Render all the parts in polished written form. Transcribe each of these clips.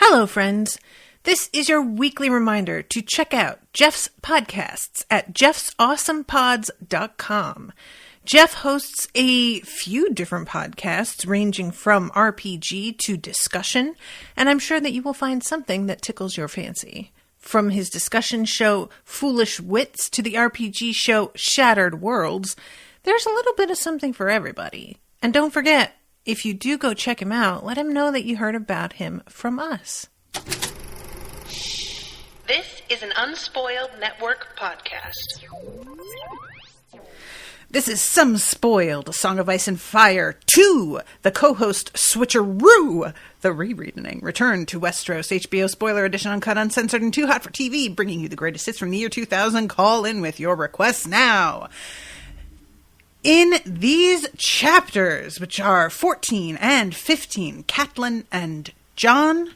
Hello, friends. This is your weekly reminder to check out Jeff's podcasts at jeffsawesomepods.com. Jeff hosts a few different podcasts ranging from RPG to discussion, and I'm sure that you will find something that tickles your fancy. From his discussion show Foolish Wits to the RPG show Shattered Worlds, there's a little bit of something for everybody. And don't forget, if you do go check him out, let him know that you heard about him from us. This is an Unspoiled Network podcast. This is Some Spoiled, A Song of Ice and Fire 2, the co-host Switcheroo, the rereading, return to Westeros, HBO spoiler edition, uncut, uncensored, and too hot for TV, bringing you the greatest hits from the year 2000. Call in with your requests now. In these chapters, which are 14 and 15, Catelyn and John,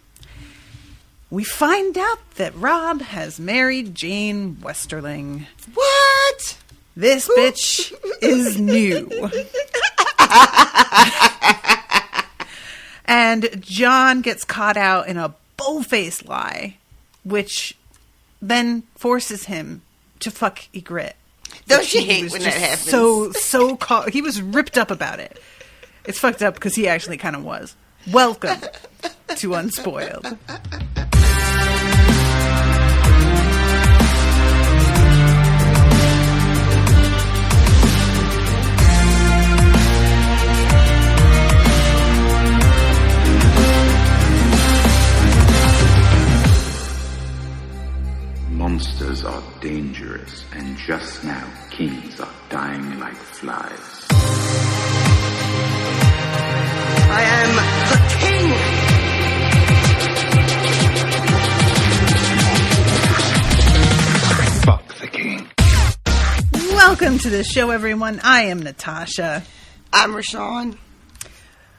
we find out that Robb has married Jane Westerling. What? This bitch is new. And John gets caught out in a bull-faced lie, which then forces him to fuck Ygritte. Don't you hate when that happens? He was ripped up about it. It's fucked up because he actually kind of was. Welcome to Unspoiled. Monsters are dangerous, and just now, kings are dying like flies. I am the king! Fuck the king. Welcome to the show, everyone. I am Natasha. I'm Rashawn.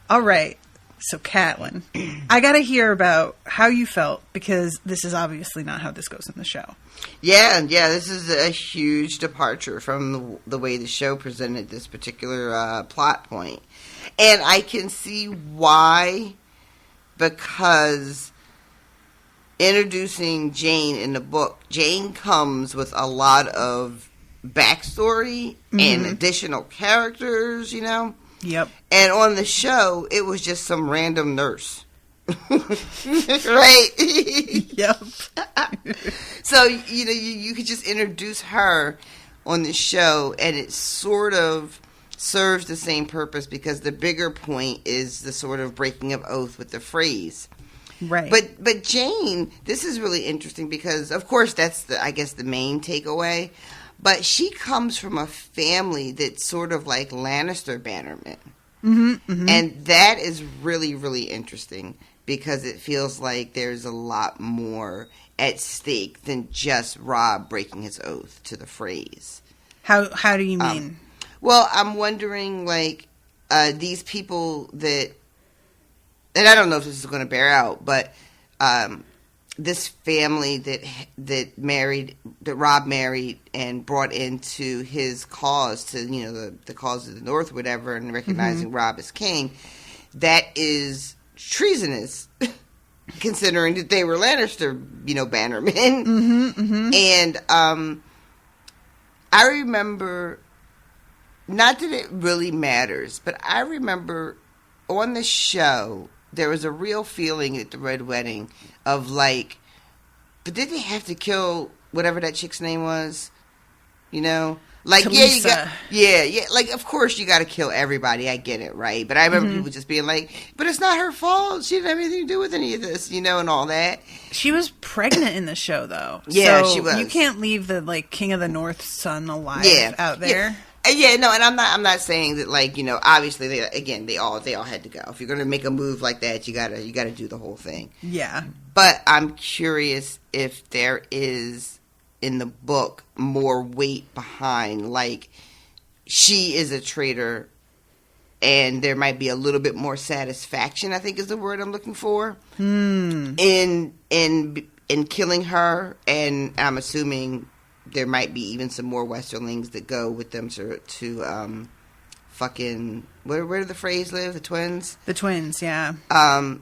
All right. So, Catelyn, I got to hear about how you felt, because this is obviously not how this goes in the show. Yeah, this is a huge departure from the way the show presented this particular plot point. And I can see why, because introducing Jane in the book, Jane comes with a lot of backstory and additional characters, you know? Yep. And on the show, it was just some random nurse. Right? Yep. So, you know, you could just introduce her on the show, and it sort of serves the same purpose, because the bigger point is the sort of breaking of oath with the phrase. Right. But Jane, this is really interesting because, of course, that's the main takeaway. But she comes from a family that's sort of like Lannister bannermen. And that is really, really interesting, because it feels like there's a lot more at stake than just Robb breaking his oath to the phrase. How do you mean? Well, I'm wondering, like, these people that, and I don't know if this is going to bear out, but this family that Robb married and brought into his cause, to, you know, the cause of the North, or whatever, and recognizing Robb as king, that is treasonous, considering that they were Lannister, you know, bannermen. And I remember, not that it really matters, but I remember on the show, there was a real feeling at the Red Wedding of like, but did they have to kill whatever that chick's name was? You know? Like, Talisa. yeah, like, of course you got to kill everybody. I get it, right? But I remember people just being like, but it's not her fault. She didn't have anything to do with any of this, you know, and all that. She was pregnant in the show, though. Yeah, so she was. You can't leave the, like, King of the North son alive out there. Yeah, no, and I'm not saying that, like, you know, obviously they all had to go. If you're gonna make a move like that, you gotta do the whole thing. Yeah. But I'm curious if there is in the book more weight behind, like, she is a traitor, and there might be a little bit more satisfaction, I think is the word I'm looking for, in killing her, and I'm assuming there might be even some more Westerlings that go with them to fucking, where do the Freys live? The twins? The twins, yeah.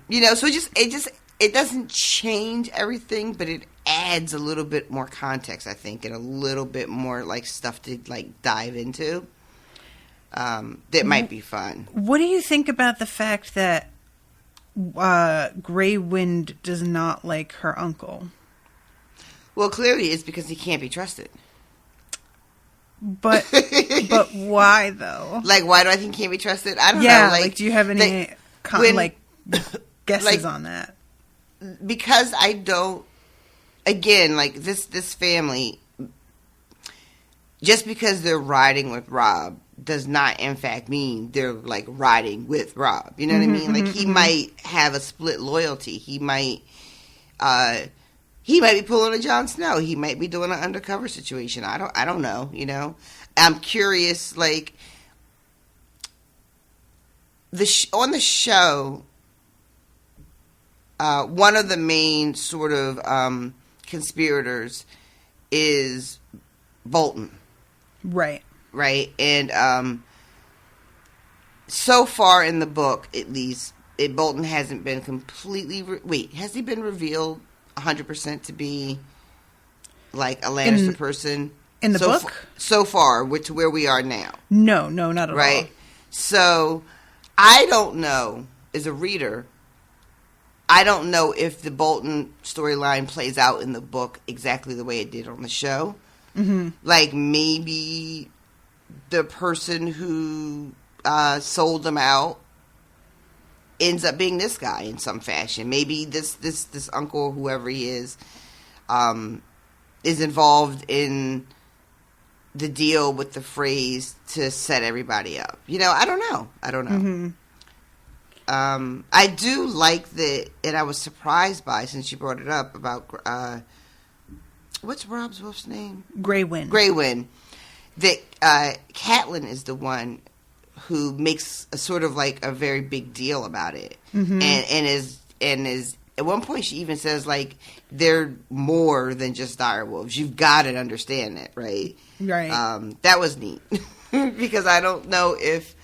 You know, so it just it doesn't change everything, but it adds a little bit more context, I think, and a little bit more like stuff to like dive into. That might be fun. What do you think about the fact that Grey Wind does not like her uncle? Well, clearly it's because he can't be trusted. But why though? Like, why do I think he can't be trusted? I don't know. Yeah, like, do you have any guesses like, on that? Because I don't. Again, like this family, just because they're riding with Robb does not, in fact, mean they're like riding with Robb. You know what I mean? Like he might have a split loyalty. He might be pulling a Jon Snow. He might be doing an undercover situation. I don't know. You know, I'm curious. Like on the show, one of the main sort of conspirators is Bolton. Right. And so far in the book, at least, Bolton hasn't been completely... has he been revealed 100% to be like a Lannister person? In the book? So far, to where we are now. No, not at all. Right? So, I don't know, as a reader... I don't know if the Bolton storyline plays out in the book exactly the way it did on the show. Mm-hmm. Like, maybe the person who sold them out ends up being this guy in some fashion. Maybe this uncle, whoever he is involved in the deal with the phrase to set everybody up. You know, I don't know. Mm-hmm. I do like that, and I was surprised by, since you brought it up, about, what's Robb's wolf's name? Grey Wind. That Catelyn is the one who makes a sort of like a very big deal about it. Mm-hmm. And is, at one point she even says, like, they're more than just direwolves. You've got to understand that, right? Right. That was neat. Because I don't know if...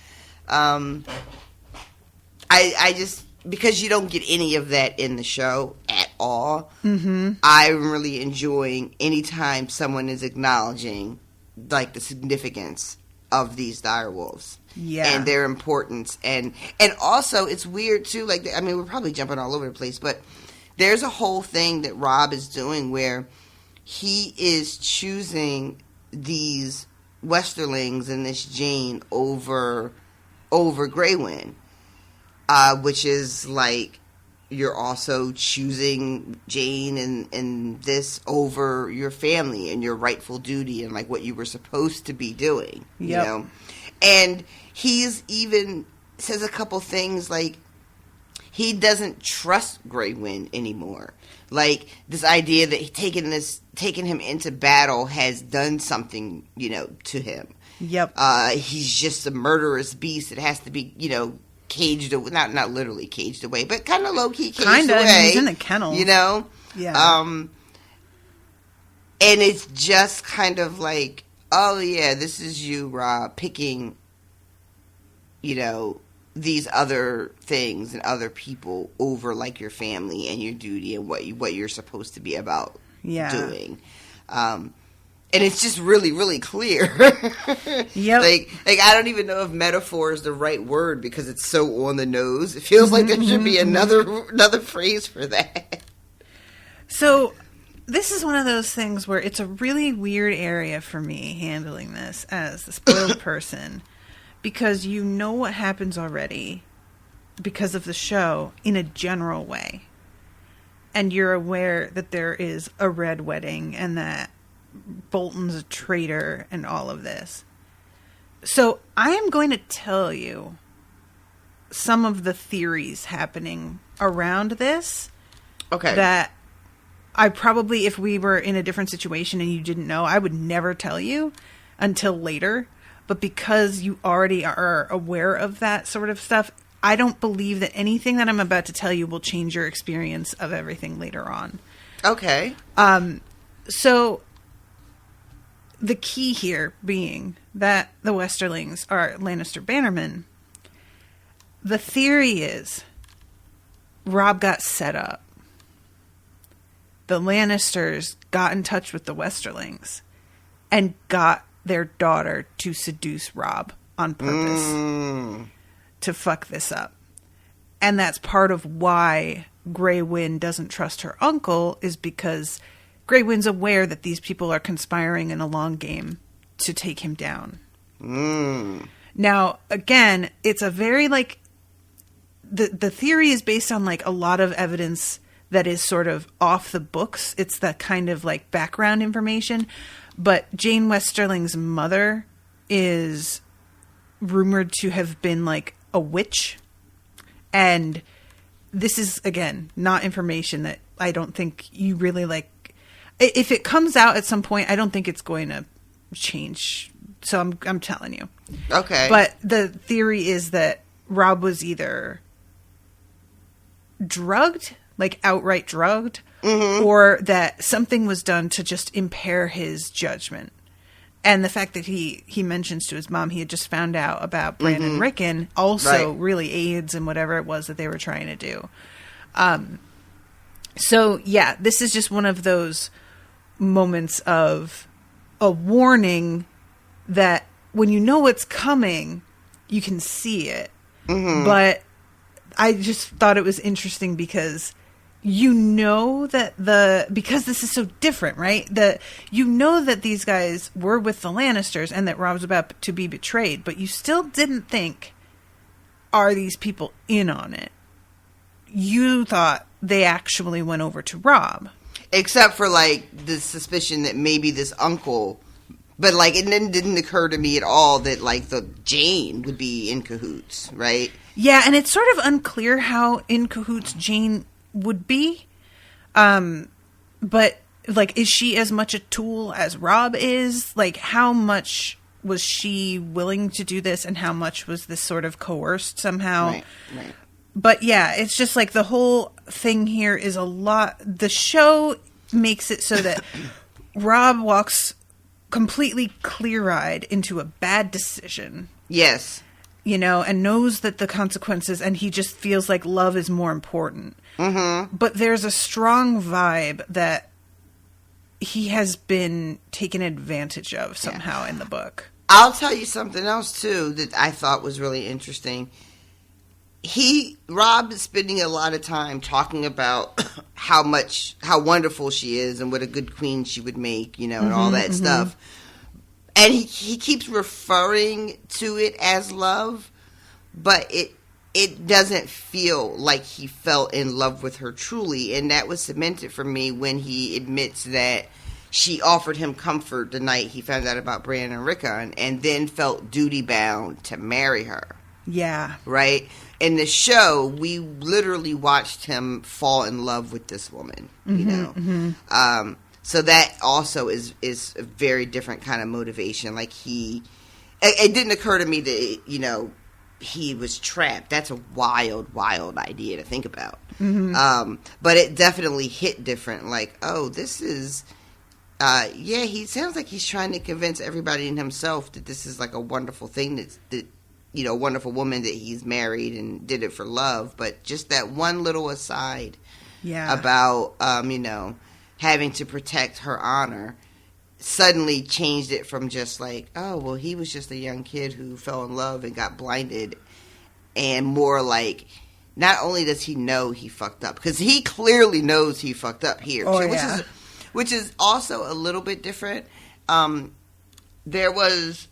I just, because you don't get any of that in the show at all, I'm really enjoying anytime someone is acknowledging, like, the significance of these direwolves. Yeah. And their importance. And also, it's weird, too, like, I mean, we're probably jumping all over the place, but there's a whole thing that Robb is doing where he is choosing these Westerlings and this Jane over Grey Wind. Which is like you're also choosing Jane and this over your family and your rightful duty and like what you were supposed to be doing. Yep. You know? And he's even says a couple things like he doesn't trust Grey Wind anymore. Like this idea that taking him into battle has done something, you know, to him. Yep. He's just a murderous beast. It has to be, you know, caged away, not literally caged away, but kind of low-key caged away. Kind of, he's in the kennel. You know? Yeah. And it's just kind of like, oh yeah, this is you, Robb, picking, you know, these other things and other people over like your family and your duty and what you're supposed to be about doing. And it's just really, really clear. Yep. Like I don't even know if metaphor is the right word because it's so on the nose. It feels like there should be another phrase for that. So this is one of those things where it's a really weird area for me handling this as the spoiled person because you know what happens already because of the show in a general way. And you're aware that there is a red wedding and that Bolton's a traitor and all of this. So I am going to tell you some of the theories happening around this. Okay. That I probably, if we were in a different situation and you didn't know, I would never tell you until later. But because you already are aware of that sort of stuff, I don't believe that anything that I'm about to tell you will change your experience of everything later on. Okay. So the key here being that the Westerlings are Lannister bannermen. The theory is Robb got set up. the Lannisters got in touch with the Westerlings and got their daughter to seduce Robb on purpose to fuck this up. And that's part of why Grey Wind doesn't trust her uncle, is because Grey Wind's aware that these people are conspiring in a long game to take him down. Now, again, it's a very, like, the theory is based on, like, a lot of evidence that is sort of off the books. It's that kind of, like, background information. But Jane Westerling's mother is rumored to have been, like, a witch. And this is, again, not information that I don't think you really, like... If it comes out at some point, I don't think it's going to change. So I'm telling you. Okay. But the theory is that Robb was either drugged, like outright drugged, or that something was done to just impair his judgment. And the fact that he mentions to his mom he had just found out about Bran and Rickon also really aids in whatever it was that they were trying to do. So, yeah, this is just one of those moments of a warning that when you know what's coming, you can see it. But I just thought it was interesting because you know that because this is so different, right? You know that these guys were with the Lannisters and that Robb's about to be betrayed, but you still didn't think, are these people in on it? You thought they actually went over to Robb. Except for, like, the suspicion that maybe this uncle... But, like, it didn't occur to me at all that, like, the Jane would be in cahoots, right? Yeah, and it's sort of unclear how in cahoots Jane would be. But, like, is she as much a tool as Robb is? Like, how much was she willing to do this and how much was this sort of coerced somehow? Right. But, yeah, it's just, like, the whole thing here is a lot... The show makes it so that Robb walks completely clear-eyed into a bad decision. Yes. You know, and knows that the consequences, and he just feels like love is more important. But there's a strong vibe that he has been taken advantage of somehow in the book. I'll tell you something else, too, that I thought was really interesting. Robb is spending a lot of time talking about how wonderful she is and what a good queen she would make, you know, and all that stuff. And he keeps referring to it as love, but it doesn't feel like he fell in love with her truly. And that was cemented for me when he admits that she offered him comfort the night he found out about Bran and Rickon and then felt duty-bound to marry her. Yeah. Right? In the show, we literally watched him fall in love with this woman, you know? So that also is a very different kind of motivation. Like it didn't occur to me that, you know, he was trapped. That's a wild, wild idea to think about. But it definitely hit different. Like, oh, this is, he sounds like he's trying to convince everybody and himself that this is like a wonderful thing that you know, wonderful woman that he's married and did it for love. But just that one little aside about, you know, having to protect her honor suddenly changed it from just like, oh, well, he was just a young kid who fell in love and got blinded, and more like, not only does he know he fucked up, because he clearly knows he fucked up here, too, which is also a little bit different. There was,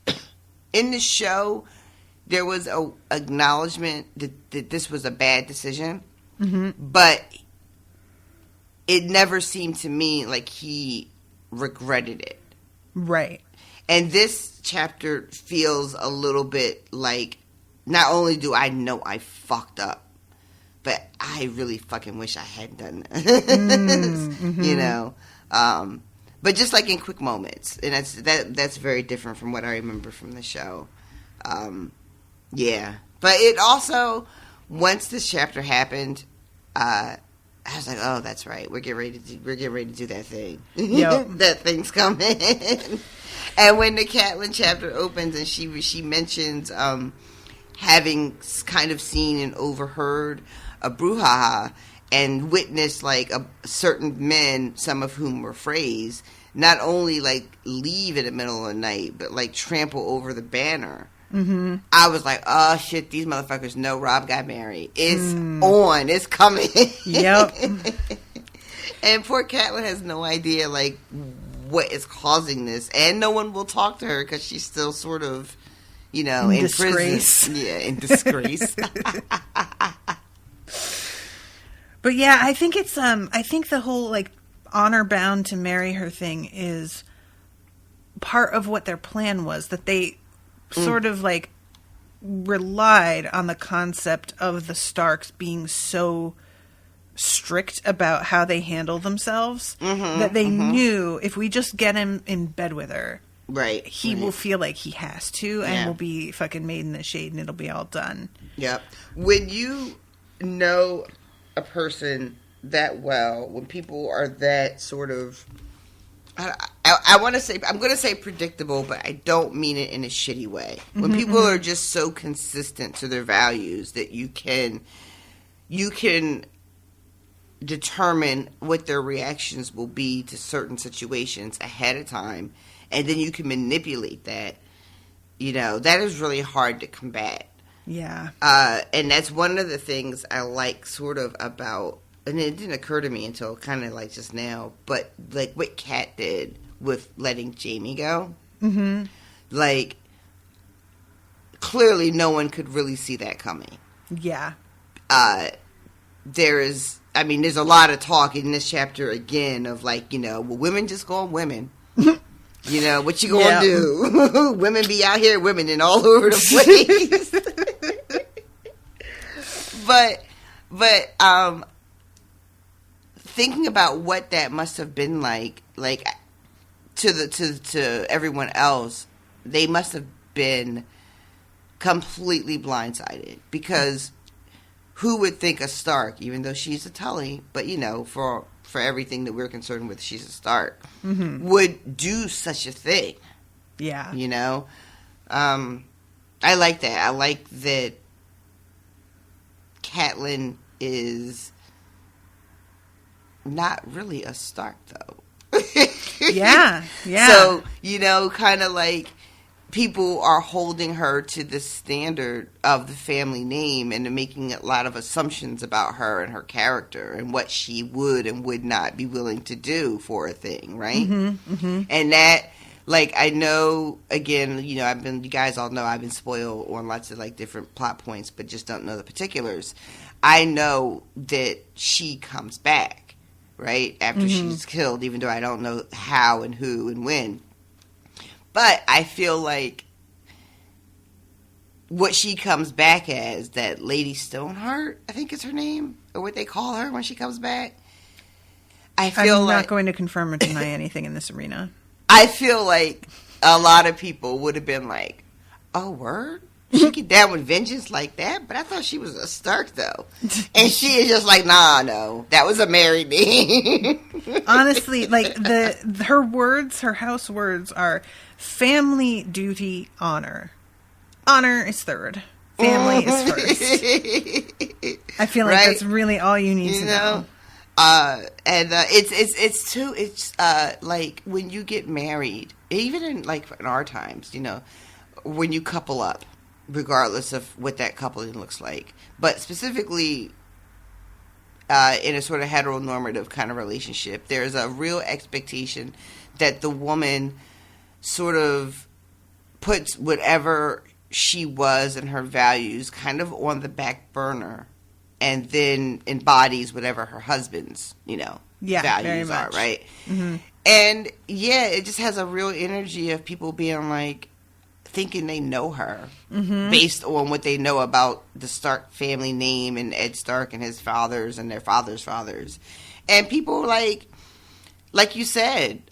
in the show, there was a acknowledgement that this was a bad decision, but it never seemed to me like he regretted it. Right. And this chapter feels a little bit like, not only do I know I fucked up, but I really fucking wish I had done this. You know? But just like in quick moments. And that's very different from what I remember from the show. Yeah. But it also, once this chapter happened, I was like, oh, that's right. We're getting ready to do that thing. Yep. That thing's coming. And when the Catelyn chapter opens and she mentions having kind of seen and overheard a brouhaha, and witnessed like certain men, some of whom were Freys, not only like leave in the middle of the night, but like trample over the banner. Mm-hmm. I was like, oh shit, these motherfuckers know Robb got married. It's on. It's coming. Yep. And poor Catelyn has no idea like what is causing this, and no one will talk to her because she's still sort of, in disgrace. Prison. Yeah, in disgrace. But yeah, I think it's I think the whole like honor bound to marry her thing is part of what their plan was, that they sort of like relied on the concept of the Starks being so strict about how they handle themselves that they knew if we just get him in bed with her, right, he will feel like he has to, and will be fucking made in the shade, and it'll be all done. Yep. When you know a person that well, when people are that sort of, I want to say, I'm going to say predictable, but I don't mean it in a shitty way. When people are just so consistent to their values that you can determine what their reactions will be to certain situations ahead of time, and then you can manipulate that, that is really hard to combat. Yeah. And that's one of the things I like sort of about, and it didn't occur to me until kind of like just now, but like what Kat did with letting Jaime go. Mm-hmm. Like, clearly no one could really see that coming. Yeah. There's a lot of talk in this chapter again of like, well, women just going women. What you gonna do? Women be out here women all over the place. But thinking about what that must have been like to everyone else, they must have been completely blindsided, because who would think a Stark, even though she's a Tully, but for everything that we're concerned with, she's a Stark, would do such a thing. Yeah. I like that. I like that Catelyn is not really a Stark, though. Yeah. So, kind of like people are holding her to the standard of the family name and making a lot of assumptions about her and her character and what she would and would not be willing to do for a thing, right? And that, like, I know, again, you guys all know I've been spoiled on lots of like different plot points, but just don't know the particulars. I know that she comes back, right, after she's killed, even though I don't know how and who and when. But I feel like what she comes back as, that Lady Stoneheart, I think is her name, or what they call her when she comes back. I'm not going to confirm or deny anything in this arena. I feel like a lot of people would have been like, oh, word? She get down with vengeance like that? But I thought she was a Stark, though. And she is just like, nah, no. That was a married name. Honestly, like, her house words are family, duty, honor. Honor is third. Family is first. I feel like that's really all you need to know. It's like when you get married, even in our times, when you couple up, regardless of what that coupling looks like, but specifically in a sort of heteronormative kind of relationship, there's a real expectation that the woman sort of puts whatever she was and her values kind of on the back burner, and then embodies whatever her husband's, values are, right? Mm-hmm. And it just has a real energy of people being like, thinking they know her based on what they know about the Stark family name and Ed Stark and his fathers and their fathers' fathers. And people like you said,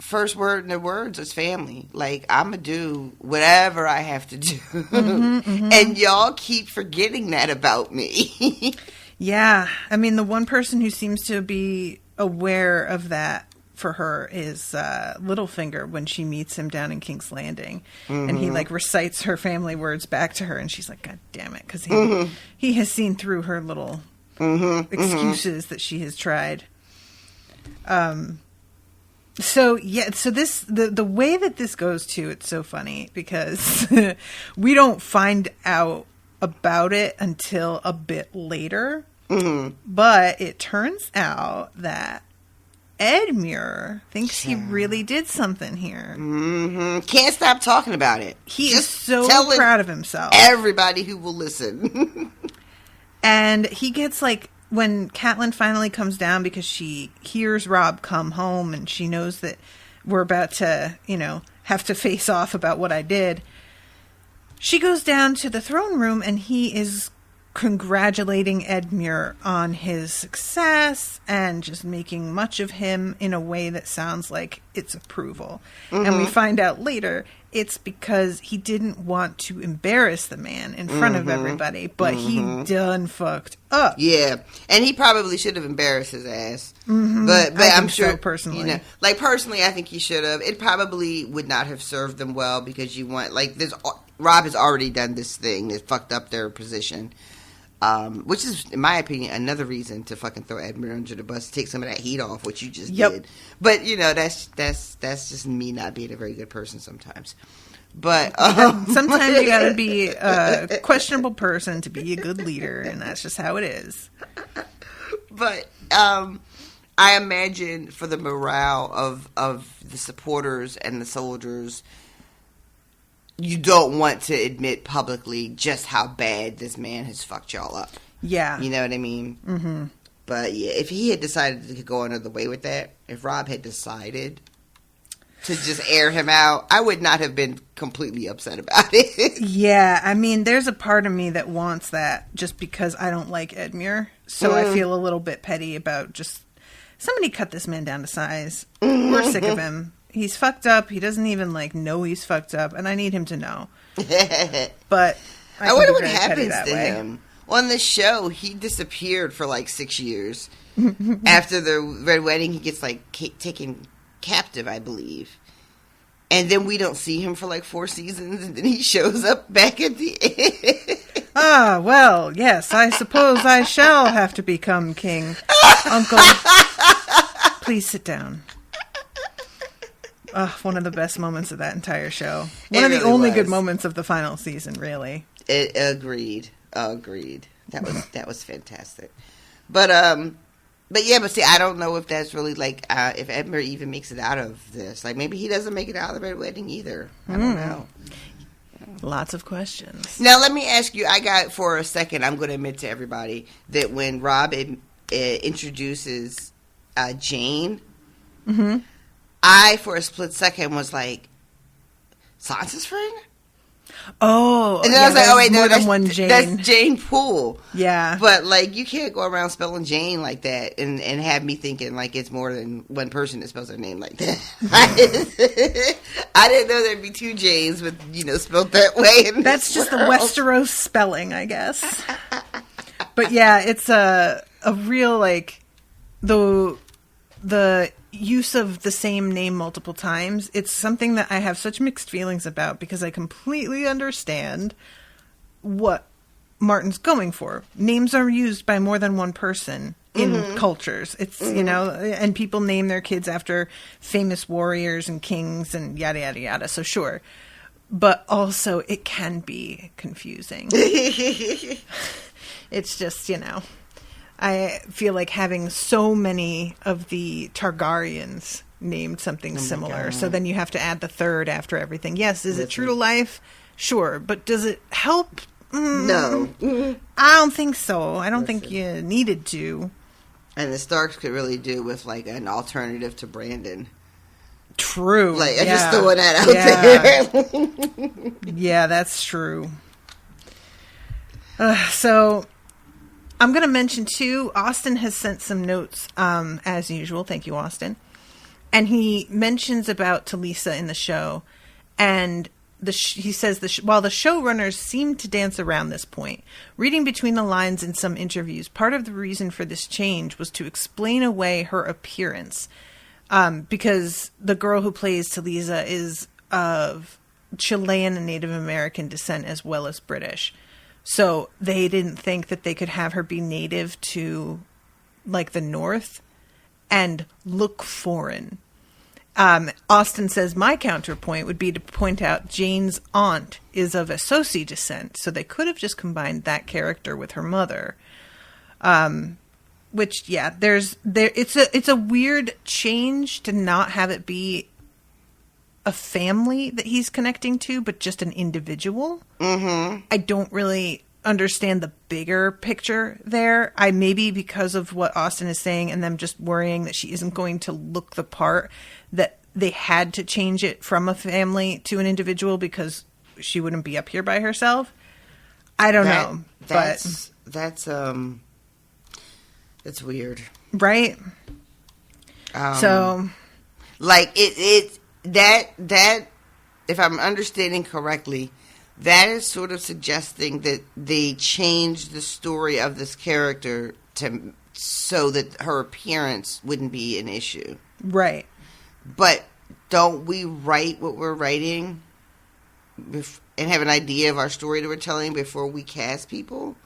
first word in the words is family. Like, I'm going to do whatever I have to do. And y'all keep forgetting that about me. Yeah. I mean, the one person who seems to be aware of that for her is Littlefinger when she meets him down in King's Landing. And he recites her family words back to her, and she's like, God damn it, because he has seen through her little excuses that she has tried. So the way that this goes to, it's so funny because we don't find out about it until a bit later. But it turns out that Edmure thinks he really did something here. Can't stop talking about it. He is so proud of himself. Everybody who will listen. And he gets like, when Catelyn finally comes down because she hears Robb come home and she knows that we're about to, have to face off about what I did. She goes down to the throne room and he is congratulating Edmure on his success and just making much of him in a way that sounds like it's approval. And we find out later it's because he didn't want to embarrass the man in front of everybody, but he done fucked up. Yeah, and he probably should have embarrassed his ass. But I'm sure, so, personally. Personally, I think he should have. It probably would not have served them well because you want, Robb has already done this thing that fucked up their position. Which is, in my opinion, another reason to fucking throw Edmure under the bus, take some of that heat off, which you just did. But that's just me not being a very good person sometimes. But sometimes you gotta be a questionable person to be a good leader, and that's just how it is. But I imagine for the morale of the supporters and the soldiers, you don't want to admit publicly just how bad this man has fucked y'all up. Yeah. You know what I mean? But yeah, if he had decided to go another way with that, if Robb had decided to just air him out, I would not have been completely upset about it. Yeah, I mean, there's a part of me that wants that just because I don't like Edmure. So I feel a little bit petty about just, somebody cut this man down to size. We're sick of him. He's fucked up. He doesn't even, know he's fucked up, and I need him to know. But I wonder what happens to him. On the show, he disappeared for, 6 years. After the Red Wedding, he gets, taken captive, I believe. And then we don't see him for, 4 seasons, and then he shows up back at the end. Ah, well, yes, I suppose I shall have to become king. Uncle, please sit down. One of the best moments of that entire show. One of the only good moments of the final season, really. Agreed. That was fantastic. But see, I don't know if that's really if Edmure even makes it out of this. Maybe he doesn't make it out of the Red Wedding either. I don't know. Lots of questions. Now let me ask you. For a second, I'm going to admit to everybody that when Robb introduces Jane. I, for a split second, was like, Sansa's friend? Oh. And then I was like, oh, wait, no, that's Jane Poole. Yeah. But, you can't go around spelling Jane like that and have me thinking, it's more than one person that spells their name like that. I didn't know there'd be two Janes with, spelled that way. That's just the Westeros spelling, I guess. But, yeah, it's a real, the use of the same name multiple times, it's something that I have such mixed feelings about because I completely understand what Martin's going for. Names are used by more than one person in cultures. It's, and people name their kids after famous warriors and kings and yada, yada, yada. So sure. But also it can be confusing. It's just, I feel like having so many of the Targaryens named something similar. So then you have to add the third after everything. Yes, is it true to life? Sure. But does it help? No. I don't think so. I don't think you needed to. And the Starks could really do with, an alternative to Brandon. True. I'm just throwing that out there. Yeah, that's true. So I'm going to mention, too, Austin has sent some notes, as usual. Thank you, Austin. And he mentions about Talisa in the show. And he says, while the showrunners seemed to dance around this point, reading between the lines in some interviews, part of the reason for this change was to explain away her appearance. Because the girl who plays Talisa is of Chilean and Native American descent as well as British. So they didn't think that they could have her be native to, like, the North and look foreign. Austen says my counterpoint would be to point out Jane's aunt is of Associ descent, so they could have just combined that character with her mother. Which, yeah, it's a weird change to not have it be a family that he's connecting to, but just an individual. Mm-hmm. I don't really understand the bigger picture there. Maybe because of what Austen is saying and them just worrying that she isn't going to look the part, that they had to change it from a family to an individual because she wouldn't be up here by herself. I don't know. That's weird. Right? So, like, that, if I'm understanding correctly, that is sort of suggesting that they changed the story of this character so that her appearance wouldn't be an issue. Right. But don't we write what we're writing and have an idea of our story that we're telling before we cast people?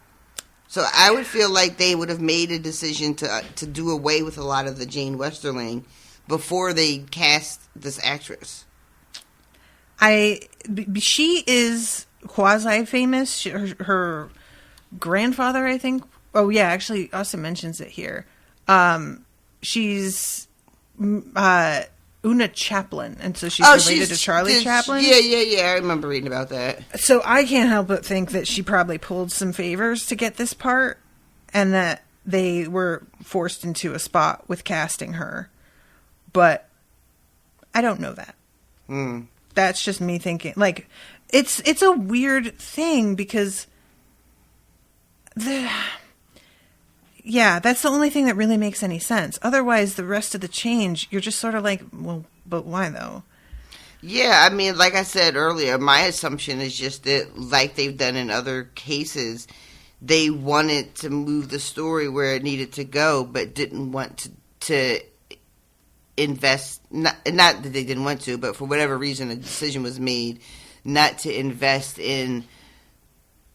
So I would feel like they would have made a decision to do away with a lot of the Jane Westerling before they cast this actress. She is quasi-famous. Her grandfather, I think. Oh, yeah, actually, Austin mentions it here. She's Una Chaplin, and so she's related to Charlie Chaplin. Yeah, I remember reading about that. So I can't help but think that she probably pulled some favors to get this part, and that they were forced into a spot with casting her. But I don't know that. That's just me thinking. Like, it's a weird thing because that's the only thing that really makes any sense. Otherwise, the rest of the change, you're just sort of like, well, but why though? Yeah, I mean, like I said earlier, my assumption is just that, like they've done in other cases, they wanted to move the story where it needed to go, but didn't want to invest, not that they didn't want to, but for whatever reason a decision was made not to invest in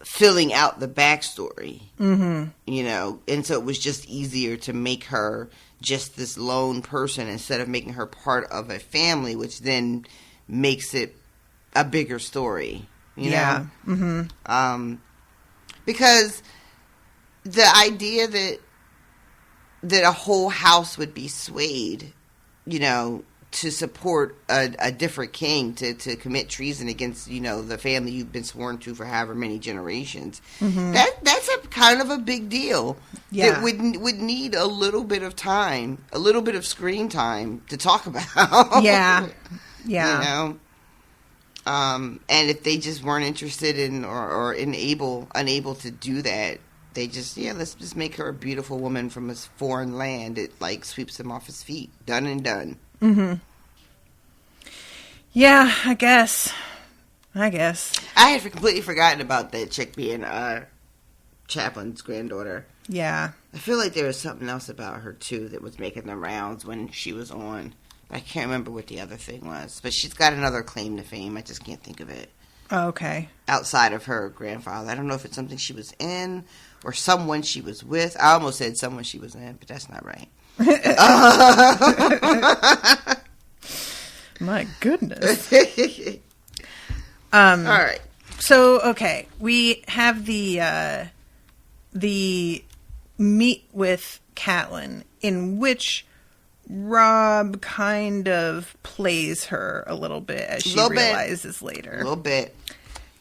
filling out the backstory. You know, and so it was just easier to make her just this lone person instead of making her part of a family, which then makes it a bigger story, you know? Because the idea that a whole house would be swayed, you know, to support a different king to commit treason against, you know, the family you've been sworn to for however many generations. That's a kind of a big deal. Yeah. That would need a little bit of time, a little bit of screen time to talk about. Yeah. You know? And if they just weren't interested in or unable to do that, they just, let's just make her a beautiful woman from a foreign land. It, like, sweeps him off his feet. Done and done. Yeah, I guess. I had completely forgotten about that chick being Chaplin's granddaughter. Yeah. I feel like there was something else about her, too, that was making the rounds when she was on. I can't remember what the other thing was. But she's got another claim to fame. I just can't think of it. Oh, okay. Outside of her grandfather. I don't know if it's something she was in or someone she was with. I almost said someone she was in, but that's not right. My goodness. All right. So, okay, we have the meet with Catelyn, in which Robb kind of plays her a little bit, as she realizes later. A little bit.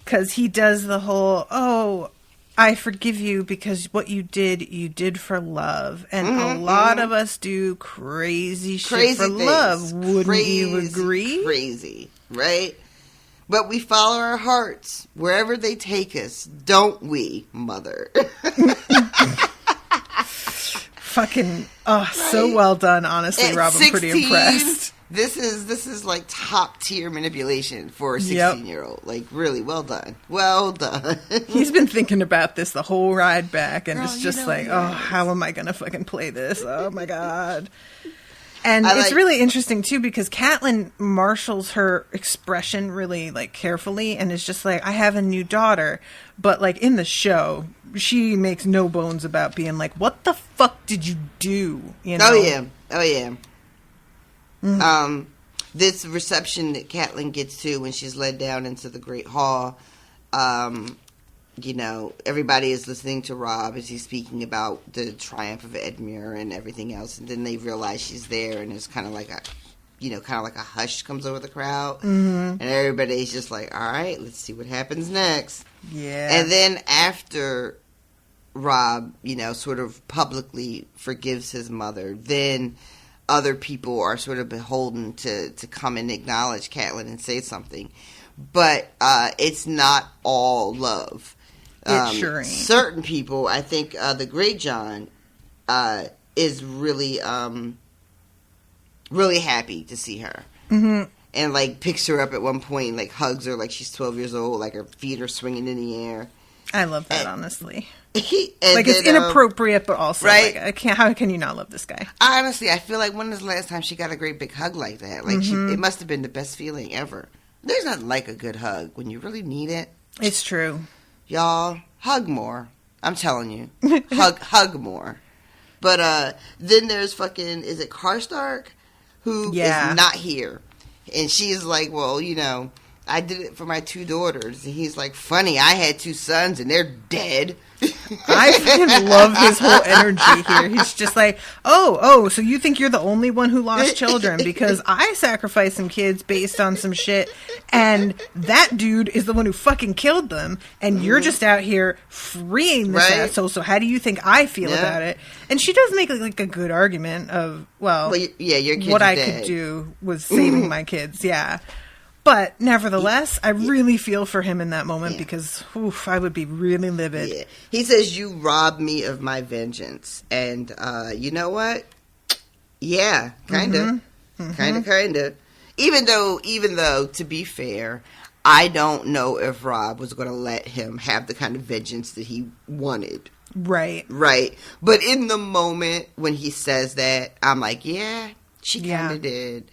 Because he does the whole, oh, I forgive you because what you did for love. And a lot of us do crazy shit for things. Love. Wouldn't you agree? Crazy, right? But we follow our hearts wherever they take us, don't we, mother? Fucking, right? So well done, honestly, At Rob. I'm pretty impressed. This is like top tier manipulation for a 16-year-old. Like, really, well done. Well done. He's been thinking about this the whole ride back, and it's just like, how am I going to fucking play this? Oh, my God. And it's really interesting, too, because Catelyn marshals her expression really, like, carefully and is just like, I have a new daughter. But, like, in the show, she makes no bones about being like, what the fuck did you do? You know? Oh, yeah. Mm-hmm. This reception that Catelyn gets to when she's led down into the Great Hall, you know, everybody is listening to Robb as he's speaking about the triumph of Edmure and everything else, and then they realize she's there, and it's kind of like a hush comes over the crowd, and everybody's just like, all right, let's see what happens next. Yeah. And then after Robb, you know, sort of publicly forgives his mother, then other people are sort of beholden to come and acknowledge Catelyn and say something. But it's not all love. It sure ain't. Certain people, I think the great Jon is really really happy to see her. Mm-hmm. And, like, picks her up at one point and, like, hugs her like she's 12 years old, like her feet are swinging in the air. I love that, honestly. Like, it's inappropriate, but also, right? Like, how can you not love this guy? Honestly, I feel like when was the last time she got a great big hug like that? Like, it must have been the best feeling ever. There's nothing like a good hug when you really need it. It's true. Y'all, hug more. I'm telling you. hug more. But then there's is it Karstark? Who is not here. And she's like, well, you know, I did it for my 2 daughters. And he's like, funny, I had 2 sons and they're dead. I fucking love his whole energy here. He's just like, oh, so you think you're the only one who lost children because I sacrificed some kids based on some shit, and that dude is the one who fucking killed them, and you're just out here freeing this asshole, so how do you think I feel about it? And she does make like a good argument of, well your kids what are I dead. could do was saving my kids, But nevertheless, I really feel for him in that moment because I would be really livid. Yeah. He says, you robbed me of my vengeance. And you know what? Yeah, kind of. Kind of. Even though, to be fair, I don't know if Robb was going to let him have the kind of vengeance that he wanted. Right. But in the moment when he says that, I'm like, yeah, she kind of did.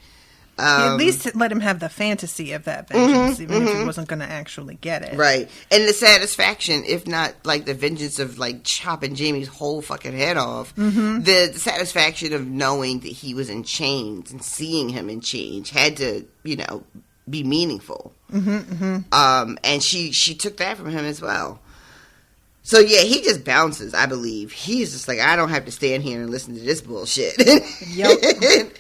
At least let him have the fantasy of that vengeance, even if he wasn't going to actually get it. Right. And the satisfaction, if not like the vengeance of like chopping Jaime's whole fucking head off, the satisfaction of knowing that he was in chains and seeing him in chains had to, you know, be meaningful. And she took that from him as well. So yeah, he just bounces, I believe. He's just like, I don't have to stand here and listen to this bullshit. Yep.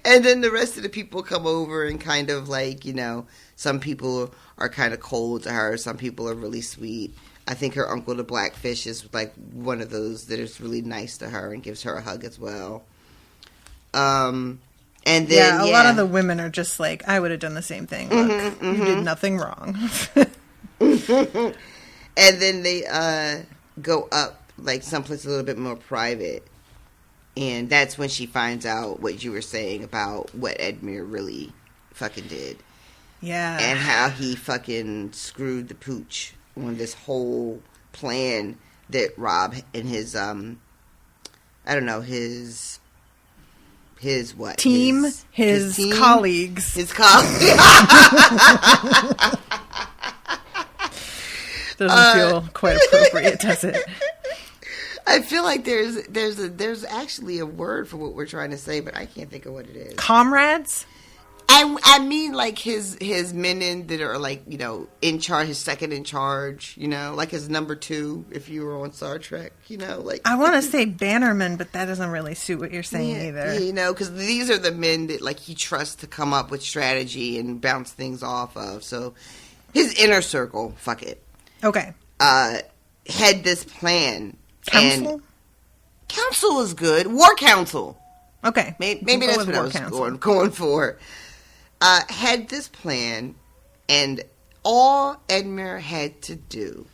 And then the rest of the people come over and kind of like, you know, some people are kind of cold to her. Some people are really sweet. I think her uncle, the Blackfish, is like one of those that is really nice to her and gives her a hug as well. And then, a lot of the women are just like, I would have done the same thing. Look, you did nothing wrong. And then they go up like someplace a little bit more private. And that's when she finds out what you were saying about what Edmure really fucking did. Yeah. And how he fucking screwed the pooch on this whole plan that Robb and his, his what? Team? His team? Colleagues. His colleagues. Doesn't feel quite appropriate, does it? I feel like there's actually a word for what we're trying to say, but I can't think of what it is. Comrades? I mean, like his men that are like, you know, in charge, his second in charge, you know, like his number 2 if you were on Star Trek, you know, like. I want to say bannerman, but that doesn't really suit what you're saying either. Yeah, you know, because these are the men that like he trusts to come up with strategy and bounce things off of. So his inner circle, fuck it. Okay. Had this plan. Council? And council is good. War council. Okay. Maybe that's what I was going for. Had this plan, and all Edmure had to do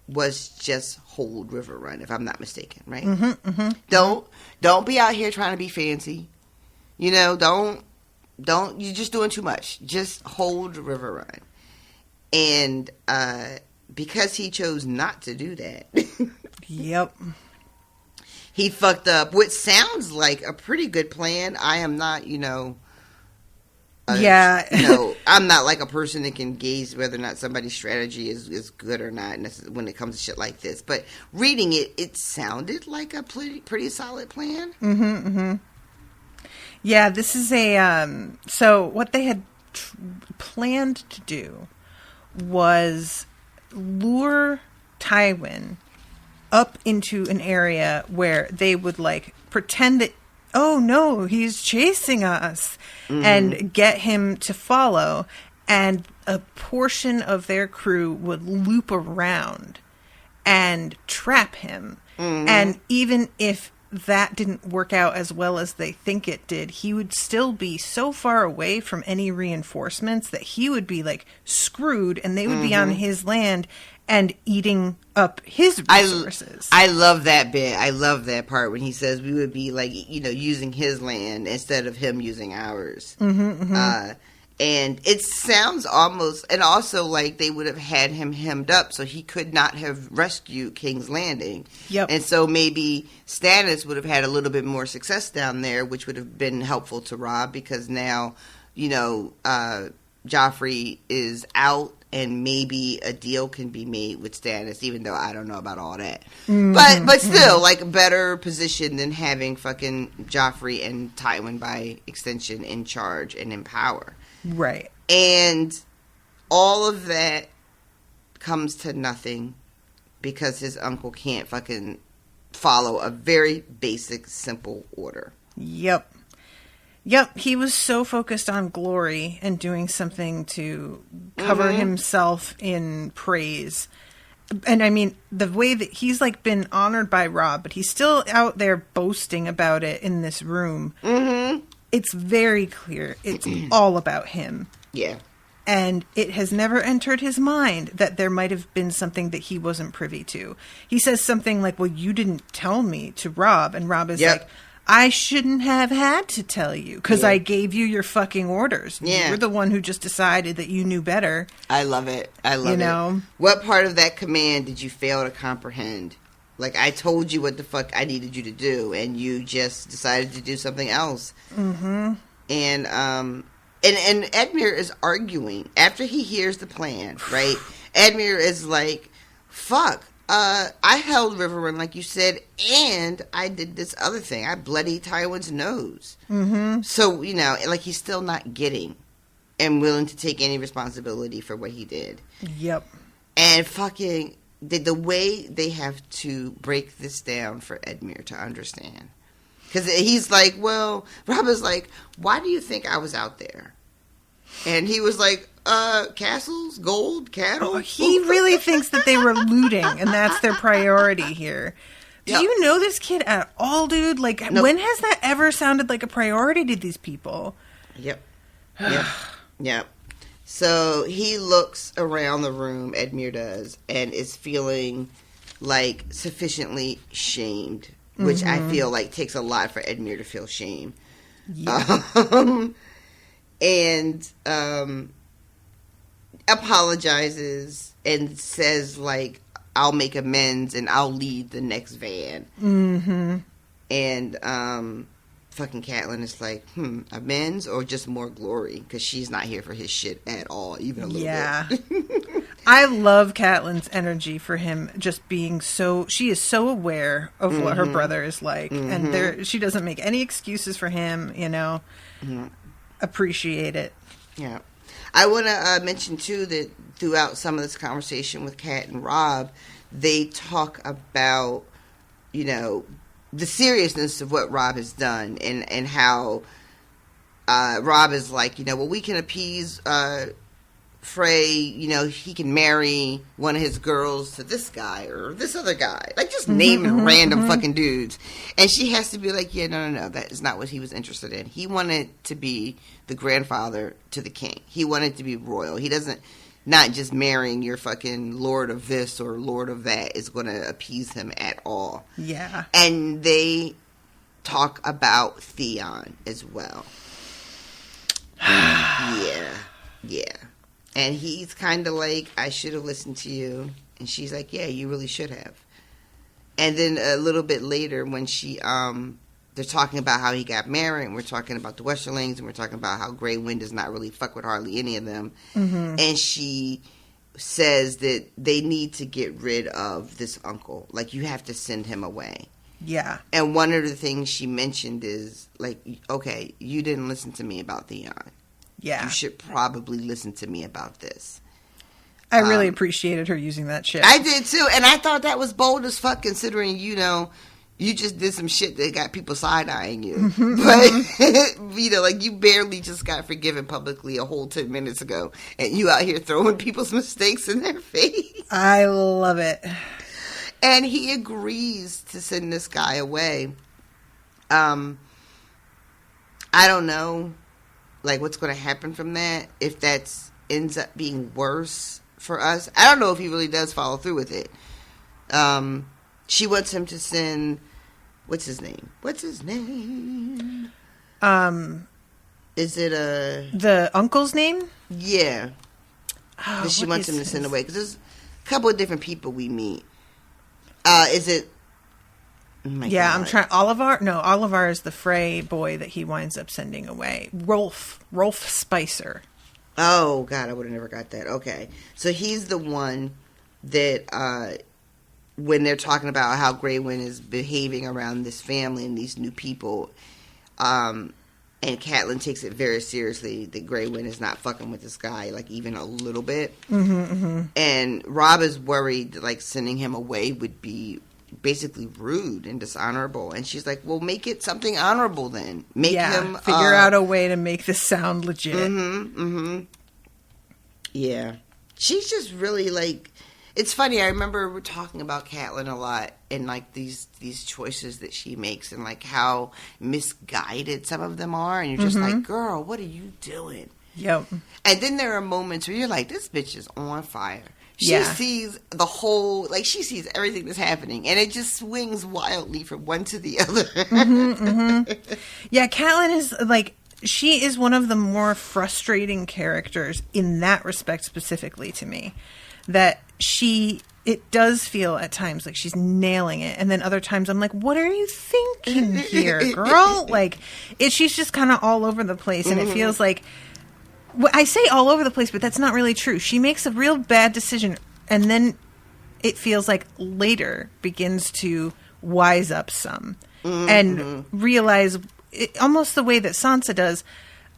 was just hold River Run, if I'm not mistaken, right? Don't be out here trying to be fancy. You know, don't. You're just doing too much. Just hold River Run. And because he chose not to do that. Yep. he fucked up, which sounds like a pretty good plan. I am not, I'm not like a person that can gauge whether or not somebody's strategy is good or not when it comes to shit like this. But reading it, it sounded like a pretty solid plan. Yeah, this is so what they had planned to do was lure Tywin up into an area where they would like pretend that, oh no, he's chasing us, and get him to follow, and a portion of their crew would loop around and trap him. And even if that didn't work out as well as they think it did, he would still be so far away from any reinforcements that he would be like screwed, and they would be on his land and eating up his resources. I love that bit. I love that part when he says we would be like, using his land instead of him using ours. And it sounds almost, and also like they would have had him hemmed up so he could not have rescued King's Landing. Yep. And so maybe Stannis would have had a little bit more success down there, which would have been helpful to Robb, because now, Joffrey is out, and maybe a deal can be made with Stannis, even though I don't know about all that. But still, like, a better position than having fucking Joffrey and Tywin by extension in charge and in power. Right. And all of that comes to nothing because his uncle can't fucking follow a very basic, simple order. Yep. He was so focused on glory and doing something to cover himself in praise. And I mean, the way that he's like been honored by Robb, but he's still out there boasting about it in this room. It's very clear. It's all about him. Yeah. And it has never entered his mind that there might have been something that he wasn't privy to. He says something like, well, you didn't tell me, to Robb. And Robb is like, I shouldn't have had to tell you because I gave you your fucking orders. Yeah. You're the one who just decided that you knew better. I love it. It. What part of that command did you fail to comprehend? Like, I told you what the fuck I needed you to do, and you just decided to do something else. And Edmure is arguing after he hears the plan, right? Edmure is like, fuck. I held Riverrun, like you said, and I did this other thing. I bloodied Tywin's nose. So, like, he's still not getting and willing to take any responsibility for what he did. Yep. And fucking, the way they have to break this down for Edmure to understand. Because he's like, well, Robb is like, why do you think I was out there? And he was like, castles, gold, cattle. Oh, he really thinks that they were looting, and that's their priority here. Do you know this kid at all, dude? Like, when has that ever sounded like a priority to these people? Yep. So he looks around the room, Edmure does, and is feeling like sufficiently shamed, which I feel like takes a lot for Edmure to feel shame. Yeah. And apologizes and says, like, I'll make amends and I'll lead the next van. And fucking Catelyn is like, amends or just more glory? Because she's not here for his shit at all, even a little bit. I love Catelyn's energy for him just being so... She is so aware of what her brother is like. And she doesn't make any excuses for him, Appreciate it. Yeah. I want to mention, too, that throughout some of this conversation with Kat and Robb, they talk about, the seriousness of what Robb has done and how Robb is like, well, we can appease Frey, he can marry one of his girls to this guy or this other guy. Like, just naming random fucking dudes. And she has to be like, no, that is not what he was interested in. He wanted to be the grandfather to the king. He wanted to be royal. He doesn't, not just marrying your fucking lord of this or lord of that is going to appease him at all. Yeah. And they talk about Theon as well. Yeah. And he's kind of like, I should have listened to you. And she's like, yeah, you really should have. And then a little bit later when she, they're talking about how he got married, and we're talking about the Westerlings, and we're talking about how Grey Wind does not really fuck with hardly any of them. Mm-hmm. And she says that they need to get rid of this uncle. Like, you have to send him away. Yeah. And one of the things she mentioned is, like, okay, you didn't listen to me about Theon. Yeah. You should probably listen to me about this. I really appreciated her using that shit. I did too, and I thought that was bold as fuck, considering, you know, you just did some shit that got people side-eyeing you. But, you know, like, you barely just got forgiven publicly a whole 10 minutes ago, and you out here throwing people's mistakes in their face. I love it. And he agrees to send this guy away. I don't know, like, what's going to happen from that, if that ends up being worse for us. I don't know if he really does follow through with it. She wants him to send, what's his name? Is it the uncle's name? Yeah. Oh, That she what wants is him to send his- away. Because there's a couple of different people we meet. Is it... Oh my Yeah, I'm God. trying. Oliver is the Frey boy that he winds up sending away. Rolf Spicer. Oh, God, I would have never got that. Okay. So he's the one that, when they're talking about how Grey Wind is behaving around this family and these new people, and Catelyn takes it very seriously that Grey Wind is not fucking with this guy, like, even a little bit. Mm-hmm, mm-hmm. And Robb is worried that, like, sending him away would be basically rude and dishonorable. And she's like, well, make it something honorable then. Make him... figure out a way to make this sound legit. Yeah. She's just really, like... It's funny, I remember we're talking about Catelyn a lot, and, like, these choices that she makes, and, like, how misguided some of them are, and you're just like, girl, what are you doing? Yep. And then there are moments where you're like, this bitch is on fire. She Yeah. sees the whole, like, she sees everything that's happening, and it just swings wildly from one to the other. Yeah, Catelyn is, like, she is one of the more frustrating characters in that respect specifically to me. That it does feel at times like she's nailing it, and then other times I'm like, what are you thinking here, girl? Like, she's just kind of all over the place, and it feels like, I say all over the place, but that's not really true. She makes a real bad decision, and then it feels like later begins to wise up some and realize, almost the way that Sansa does,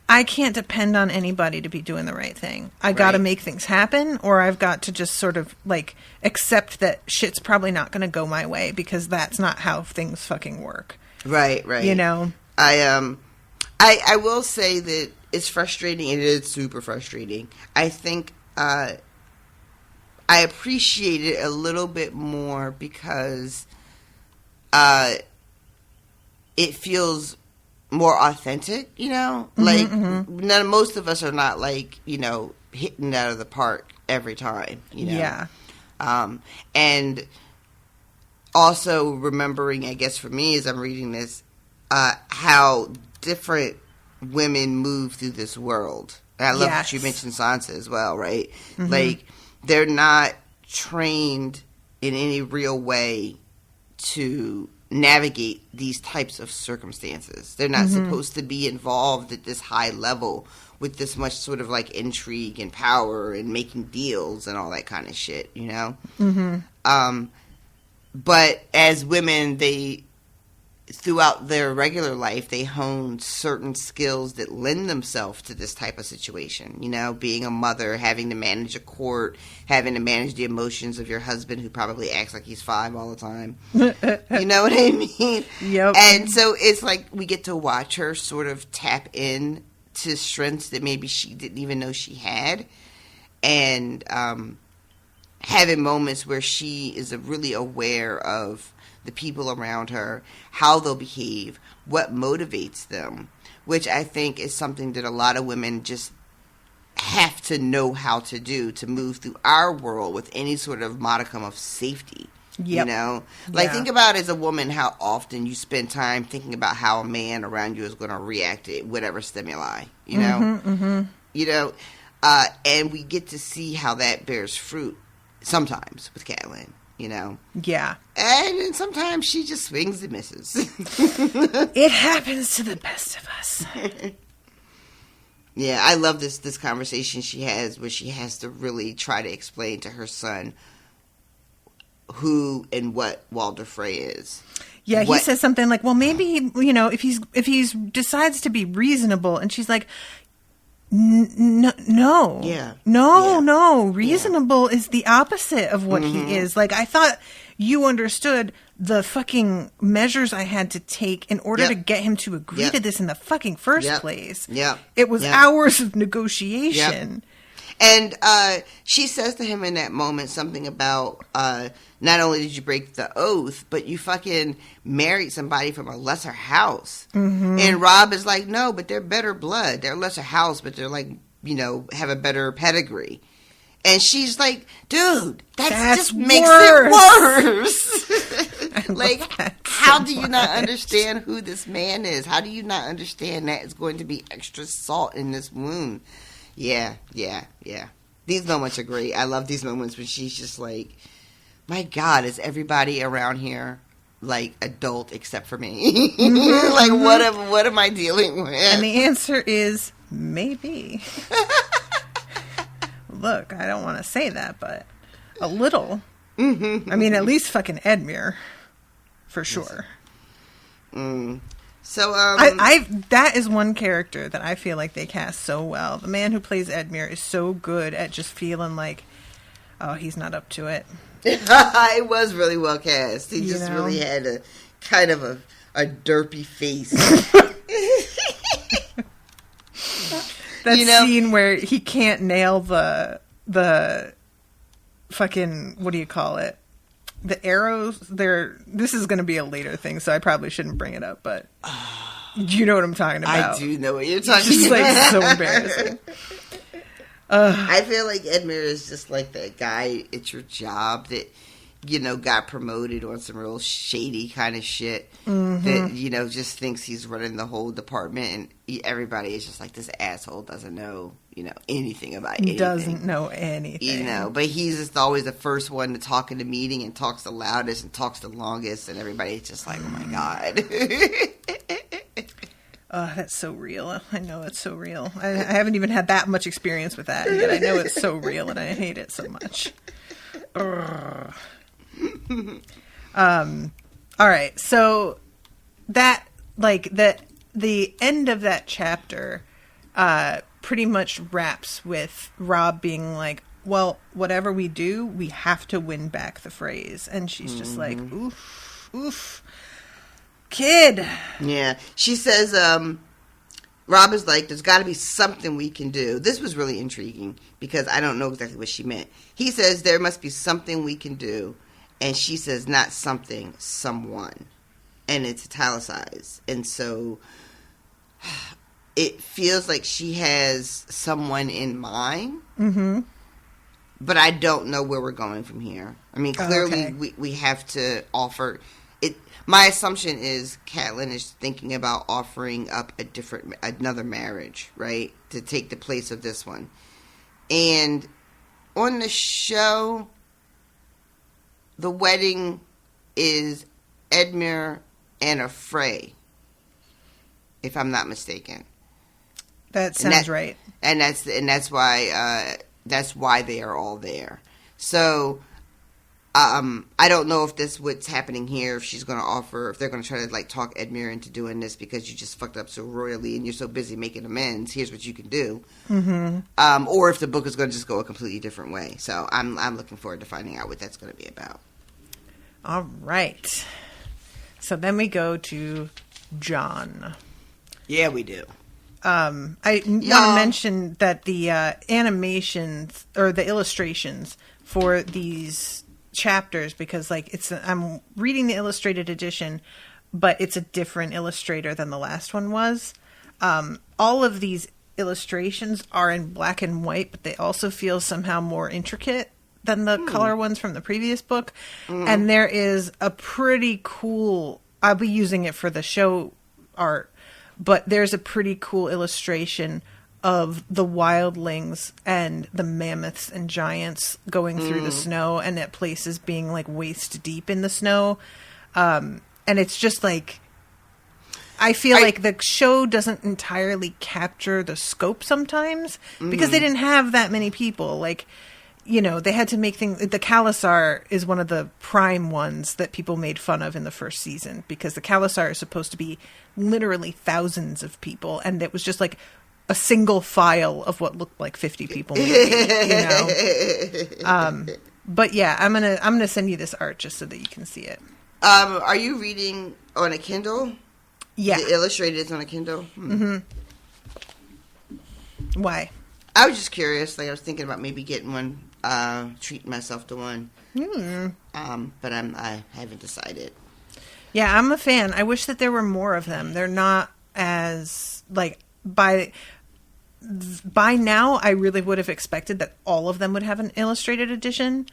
I can't depend on anybody to be doing the right thing. I got to make things happen, or I've got to just sort of, like, accept that shit's probably not going to go my way, because that's not how things fucking work. Right. You know? I will say that it's frustrating. It is super frustrating. I think I appreciate it a little bit more because it feels more authentic, you know? Like, most of us are not, like, you know, hitting it out of the park every time, you know? Yeah. And also remembering, I guess for me as I'm reading this, how different women move through this world. And I love that you mentioned Sansa as well, right? Like, they're not trained in any real way to navigate these types of circumstances. They're not supposed to be involved at this high level with this much sort of, like, intrigue and power and making deals and all that kind of shit, you know? But as women, they, throughout their regular life, they hone certain skills that lend themselves to this type of situation. You know, being a mother, having to manage a court, having to manage the emotions of your husband who probably acts like he's 5 all the time. You know what I mean? Yep. And so it's like we get to watch her sort of tap in to strengths that maybe she didn't even know she had. And having moments where she is really aware of the people around her, how they'll behave, what motivates them, which I think is something that a lot of women just have to know how to do to move through our world with any sort of modicum of safety. You know? Like, think about as a woman how often you spend time thinking about how a man around you is going to react to whatever stimuli, you know? You know? And we get to see how that bears fruit sometimes with Catelyn. you know. Yeah. And then sometimes she just swings and misses. It happens to the best of us. Yeah, I love this conversation she has where she has to really try to explain to her son who and what Walder Frey is. Yeah, he says something like, well, maybe, you know, if he's decides to be reasonable, and she's like, no. Yeah. No. Reasonable is the opposite of what he is. Like, I thought you understood the fucking measures I had to take in order to get him to agree to this in the fucking first place. Yeah. It was hours of negotiation. And she says to him in that moment something about not only did you break the oath, but you fucking married somebody from a lesser house. Mm-hmm. And Robb is like, no, but they're better blood. They're a lesser house, but they're like, you know, have a better pedigree. And she's like, dude, that just makes it worse. Like, how do you not understand who this man is? How do you not understand that it's going to be extra salt in this wound? Yeah. These moments are great. I love these moments when she's just like, my God, is everybody around here like adult except for me? Like, what am I dealing with? And the answer is maybe. Look, I don't want to say that, but a little. I mean, at least fucking Edmure, for sure. So, that is one character that I feel like they cast so well. The man who plays Edmure is so good at just feeling like, oh, he's not up to it. It was really well cast. He just really had a kind of a derpy face. That scene where he can't nail the fucking, what do you call it? The arrows. This is going to be a later thing, so I probably shouldn't bring it up, but you know what I'm talking about. I do know what you're talking just, about. Like, so embarrassing. I feel like Edmure is just like that guy at your job that, you know, got promoted on some real shady kind of shit that, you know, just thinks he's running the whole department, and everybody is just like, this asshole doesn't know, you know, anything about anything. Doesn't know anything. You know, but he's just always the first one to talk in the meeting and talks the loudest and talks the longest, and everybody's just like, oh my God. Oh, that's so real. I know it's so real. I haven't even had that much experience with that, yet I know it's so real, and I hate it so much. All right, so that, like, the end of that chapter pretty much wraps with Robb being like, well, whatever we do, we have to win back the Freys. And she's just like, oof, kid. Yeah. She says, Robb is like, there's got to be something we can do. This was really intriguing because I don't know exactly what she meant. He says, there must be something we can do. And she says, not something, someone. And it's italicized. And so it feels like she has someone in mind. Mm-hmm. But I don't know where we're going from here. I mean, clearly we have to offer it. My assumption is Catelyn is thinking about offering up another marriage, right? To take the place of this one. And on the show, the wedding is Edmure and a Frey, if I'm not mistaken. That sounds right. And that's why they are all there. So I don't know if this what's happening here. If she's going to offer, if they're going to try to like talk Edmure into doing this because you just fucked up so royally and you're so busy making amends. Here's what you can do. Mm-hmm. Or if the book is going to just go a completely different way. So I'm looking forward to finding out what that's going to be about. All right. So then we go to Jon. Yeah, we do. I want to mention that the animations or the illustrations for these chapters, because like I'm reading the illustrated edition, but it's a different illustrator than the last one was. All of these illustrations are in black and white, but they also feel somehow more intricate than the color ones from the previous book. And there is a pretty cool, I'll be using it for the show art, but there's a pretty cool illustration of the wildlings and the mammoths and giants going through the snow, and at places being like waist deep in the snow. And it's just like, I feel like the show doesn't entirely capture the scope sometimes because they didn't have that many people. Like, you know, they had to make things. The Khalasar is one of the prime ones that people made fun of in the first season, because the Khalasar is supposed to be literally thousands of people, and it was just like a single file of what looked like 50 people, maybe, you know. But yeah, I'm gonna send you this art just so that you can see it. Are you reading on a Kindle? Yeah, The illustrated is on a Kindle. Why? I was just curious. Like, I was thinking about maybe getting one, treating myself to one. But I haven't decided. Yeah, I'm a fan. I wish that there were more of them. They're not as, like, by now I really would have expected that all of them would have an illustrated edition,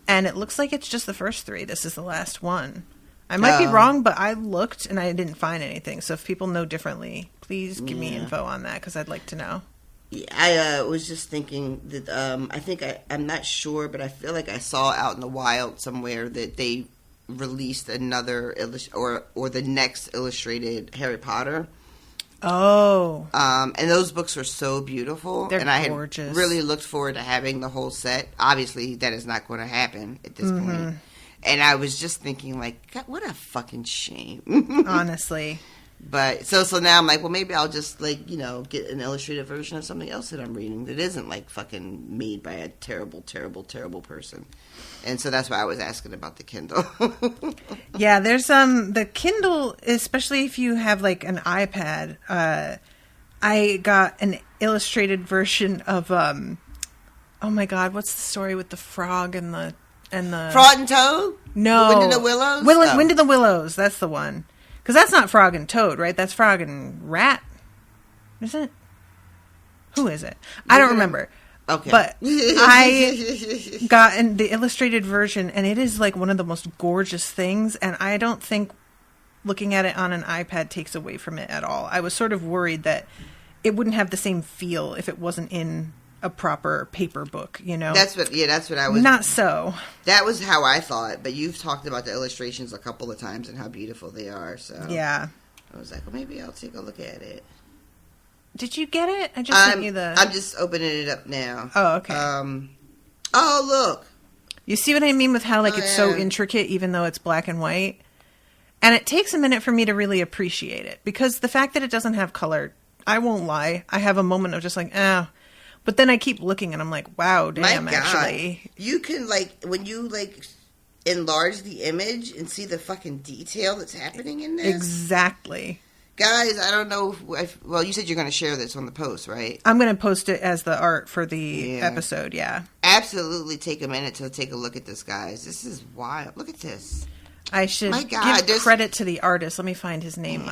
and it looks like it's just the first 3. This is the last one. I might be wrong, but I looked and I didn't find anything. So if people know differently, please give me info on that, because I'd like to know. Yeah, I was just thinking that I think I'm not sure, but I feel like I saw out in the wild somewhere that they released another or the next illustrated Harry Potter. Oh. And those books are so beautiful. They're and I gorgeous. had really looked forward to having the whole set. Obviously, that is not going to happen at this point. And I was just thinking, like, God, what a fucking shame. Honestly. But so now I'm like, well, maybe I'll just, like, you know, get an illustrated version of something else that I'm reading that isn't, like, fucking made by a terrible, terrible, terrible person. And so that's why I was asking about the Kindle. Yeah, there's the Kindle, especially if you have like an iPad. I got an illustrated version of oh my God, what's the story with the frog and the Frog and Toad? No, Wind in the Willows? Wind in the Willows. That's the one. Because that's not Frog and Toad, right? That's Frog and Rat. Is it? Who is it? I don't remember. Okay. But I got the illustrated version, and it is like one of the most gorgeous things, and I don't think looking at it on an iPad takes away from it at all. I was sort of worried that it wouldn't have the same feel if it wasn't in a proper paper book, you know? That's what I was... Not so. That was how I thought, but you've talked about the illustrations a couple of times and how beautiful they are, so... Yeah. I was like, well, maybe I'll take a look at it. Did you get it? I just sent you the... I'm just opening it up now. Oh, okay. Oh, look. You see what I mean with how, like, it's so intricate even though it's black and white? And it takes a minute for me to really appreciate it, because the fact that it doesn't have color, I won't lie, I have a moment of just like, but then I keep looking and I'm like, wow, damn, actually. You can, like, when you, like, enlarge the image and see the fucking detail that's happening in this. Exactly. Guys, I don't know well, you said you're going to share this on the post, right? I'm going to post it as the art for the episode, yeah. Absolutely take a minute to take a look at this, guys. This is wild. Look at this. I should give credit to the artist. Let me find his name.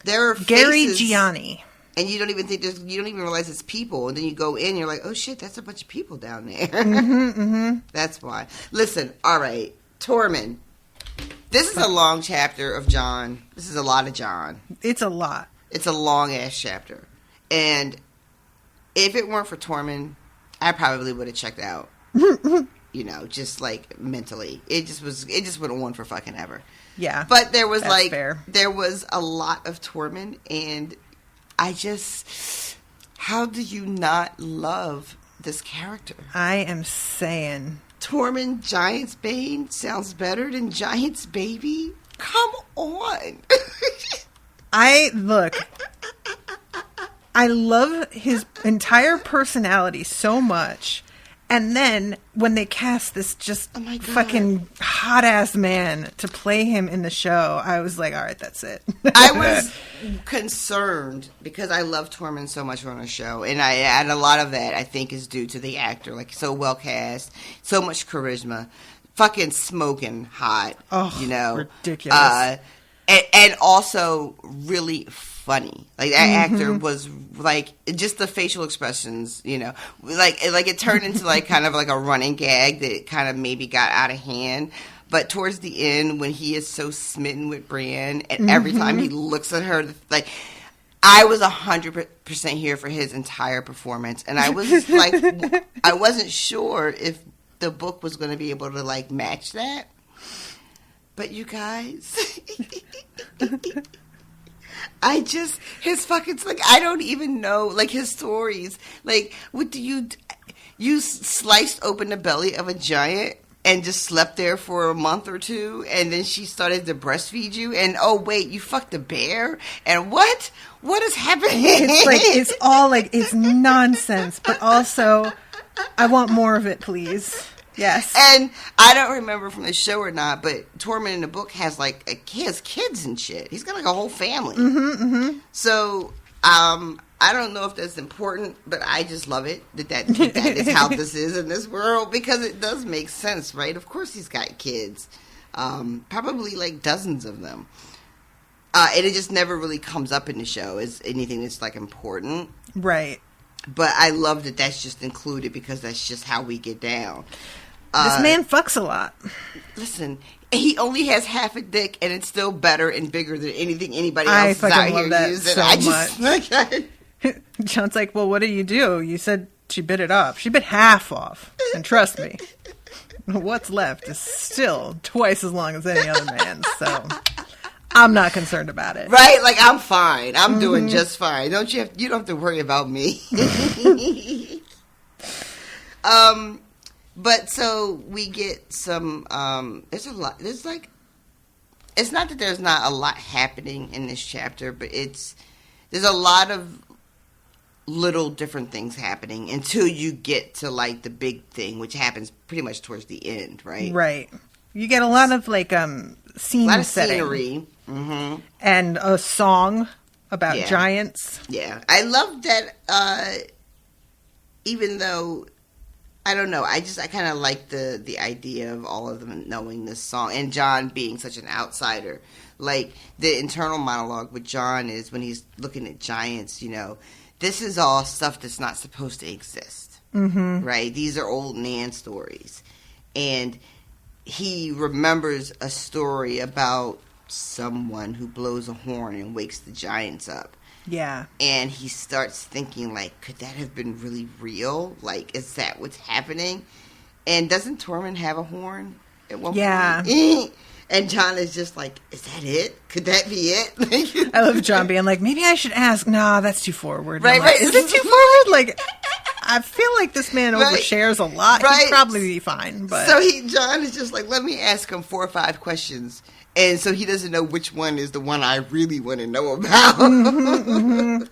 There are Gary faces, Gianni. And you don't even realize it's people. And then you go in, you're like, oh shit, that's a bunch of people down there. That's why. Listen, all right, Tormund. This is a long chapter of John. This is a lot of John. It's a lot. It's a long ass chapter. And if it weren't for Tormund, I probably would have checked out. You know, just like mentally. It just would have won for fucking ever. Yeah. But there was fair. There was a lot of Tormund, and how do you not love this character? I am saying. Tormund Giant's Bane sounds better than Giant's Baby? Come on. I love his entire personality so much. And then when they cast this just fucking hot ass man to play him in the show, I was like, all right, that's it. I was concerned because I love Tormund so much on a show. And a lot of that I think is due to the actor. Like, so well cast, so much charisma, fucking smoking hot, you know. Ridiculous. And also really funny. Like, that actor was like, just the facial expressions, you know, like it turned into like kind of like a running gag that kind of maybe got out of hand. But towards the end, when he is so smitten with Brienne, and every time he looks at her, like, I was 100% here for his entire performance, and I was like, I wasn't sure if the book was going to be able to like match that. But you guys, his fucking, like, I don't even know, like, his stories. Like, what do you sliced open the belly of a giant and just slept there for a month or two, and then she started to breastfeed you, and oh wait, you fucked a bear, and what is happening? It's like, it's all like, it's nonsense, but also, I want more of it, please. Yes. And I don't remember from the show or not, but Tormund in the book has like he has kids and shit. He's got like a whole family. Mm-hmm, mm-hmm. So I don't know if that's important, but I just love it that is how this is in this world, because it does make sense, right? Of course he's got kids, probably like dozens of them, and it just never really comes up in the show as anything that's like important, right? But I love that that's just included, because that's just how we get down. This man fucks a lot. Listen, he only has half a dick, and it's still better and bigger than anything anybody else is out here using. Much. John's like, well, what do? You said she bit it off. She bit half off. And trust me, what's left is still twice as long as any other man's. So I'm not concerned about it. Right? Like, I'm fine. I'm doing just fine. You don't have to worry about me. But so we get some, there's a lot, it's not that there's not a lot happening in this chapter, but there's a lot of little different things happening until you get to like the big thing, which happens pretty much towards the end, right? Right. You get a lot of like scene a lot of setting. scenery. Mm-hmm. And a song about giants. Yeah. I love that, even though, I don't know, I kind of like the idea of all of them knowing this song, and Jon being such an outsider. Like, the internal monologue with Jon is when he's looking at giants, this is all stuff that's not supposed to exist. Mm-hmm. Right? These are old Nan stories. And he remembers a story about someone who blows a horn and wakes the giants up. Yeah. And he starts thinking, like, could that have been really real? Like, is that what's happening? And doesn't Tormund have a horn at one point? And Jon is just like, is that it? Could that be it? I love Jon being like, maybe I should ask. Nah, that's too forward. Right, like, right. Is it too forward? Like, I feel like this man overshares a lot. Right. He'd probably be fine. But so Jon is just like, let me ask him 4 or 5 questions. And so he doesn't know which one is the one I really want to know about. Mm-hmm,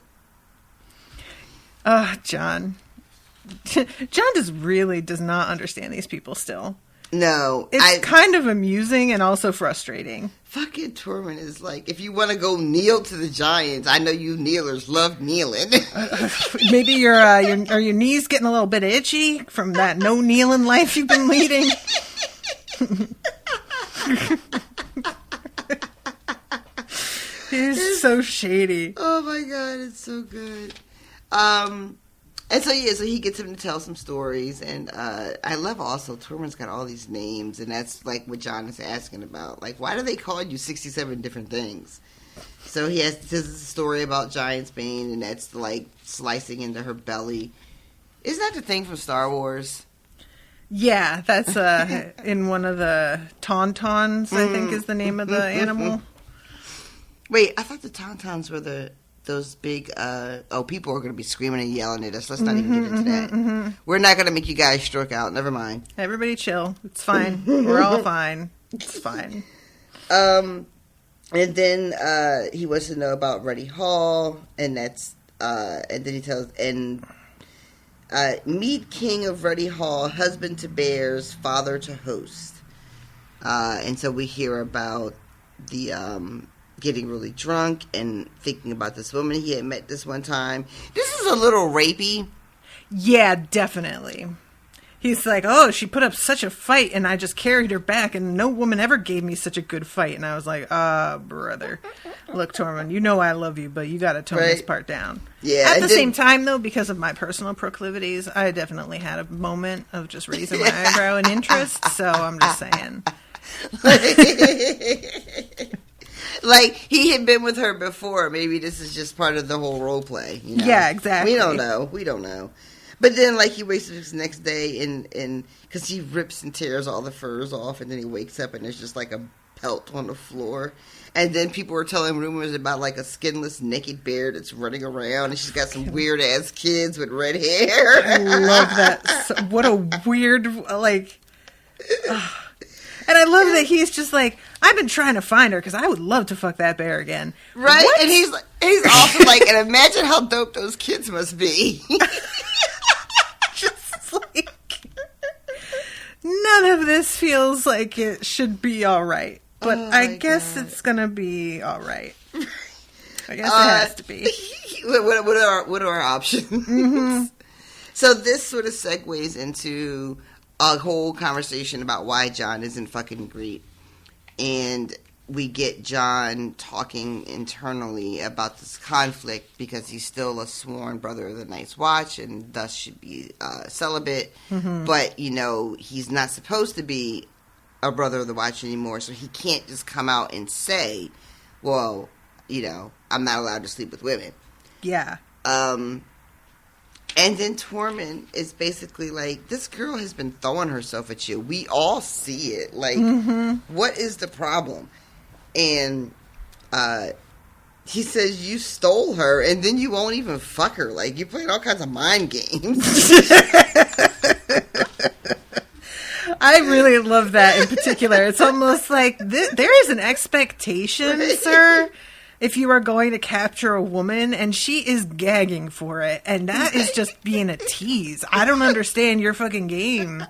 mm-hmm. Jon. Jon does not understand these people still. No. It's kind of amusing and also frustrating. Fucking Tormund is like, if you want to go kneel to the giants, I know you kneelers love kneeling. Maybe are your knees getting a little bit itchy from that no kneeling life you've been leading? He's so shady. Oh my god, it's so good. And so he gets him to tell some stories, and I love also Tormund's got all these names, and that's like what Jon is asking about. Like, why do they call you 67 different things? So he has this story about Giant's Bane, and that's like slicing into her belly. Isn't that the thing from Star Wars? Yeah, that's in one of the Tauntauns, I think is the name of the animal. Wait, I thought the Tauntauns were those big, people are going to be screaming and yelling at us. Let's not even get into that. Mm-hmm. We're not going to make you guys stroke out. Never mind. Everybody chill. It's fine. We're all fine. It's fine. And then he wants to know about Ruddy Hall, and that's, and then he tells, meet King of Ruddy Hall, husband to bears, father to host. And so we hear about the, getting really drunk and thinking about this woman he had met this one time. This is a little rapey. Yeah, definitely. He's like, oh, she put up such a fight and I just carried her back and no woman ever gave me such a good fight. And I was like, brother. Look, Tormund, you know I love you, but you got to tone this part down. Yeah. At the same time, though, because of my personal proclivities, I definitely had a moment of just raising my eyebrow in interest. So I'm just saying. Like, he had been with her before. Maybe this is just part of the whole role play. You know? Yeah, exactly. We don't know. But then, like, he wakes up the next day and because he rips and tears all the furs off, and then he wakes up and there's just like a pelt on the floor. And then people were telling rumors about, like, a skinless, naked bear that's running around, and she's got some weird-ass kids with red hair. I love that. So, what a weird, like... And I love that he's just like, I've been trying to find her because I would love to fuck that bear again. Right? What? And he's also like, and imagine how dope those kids must be. Just like... None of this feels like it should be all right. But I guess it's going to be all right. I guess it has to be. What are our options? Mm-hmm. So this sort of segues into a whole conversation about why Jon isn't fucking great. And we get Jon talking internally about this conflict because he's still a sworn brother of the Night's Watch and thus should be celibate. Mm-hmm. But, you know, he's not supposed to be a brother of the Watch anymore, so he can't just come out and say, well, you know, I'm not allowed to sleep with women. Yeah. And then Tormund is basically like, this girl has been throwing herself at you. We all see it. Like, what is the problem? And he says, you stole her, and then you won't even fuck her. Like, you played all kinds of mind games. I really love that in particular. It's almost like there is an expectation, sir, if you are going to capture a woman, and she is gagging for it, and that is just being a tease. I don't understand your fucking game.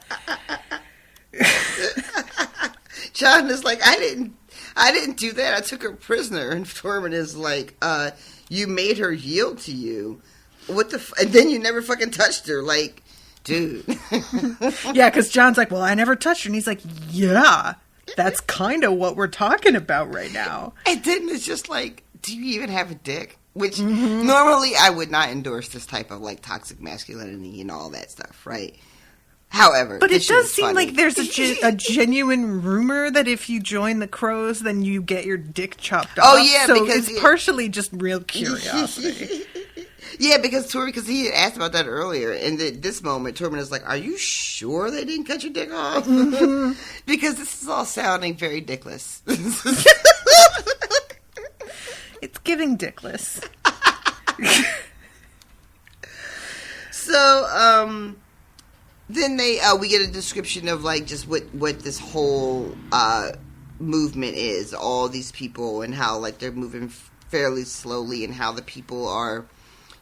Jon is like, I didn't do that. I took her prisoner. And Tormund is like, you made her yield to you. What the and then you never fucking touched her. Like, dude. Yeah, because Jon's like, well, I never touched her. And he's like, yeah, that's kind of what we're talking about right now. And then it's just like, do you even have a dick? Which normally I would not endorse this type of like toxic masculinity and all that stuff, right? However, but it does seem like there's a genuine rumor that if you join the Crows, then you get your dick chopped off. Oh yeah, so because it's partially just real curiosity. Yeah, because he had asked about that earlier, and at this moment, Tormund is like, "Are you sure they didn't cut your dick off?" Because this is all sounding very dickless. It's giving dickless. So, then we get a description of like just what this whole movement is, all these people, and how like they're moving fairly slowly, and how the people are,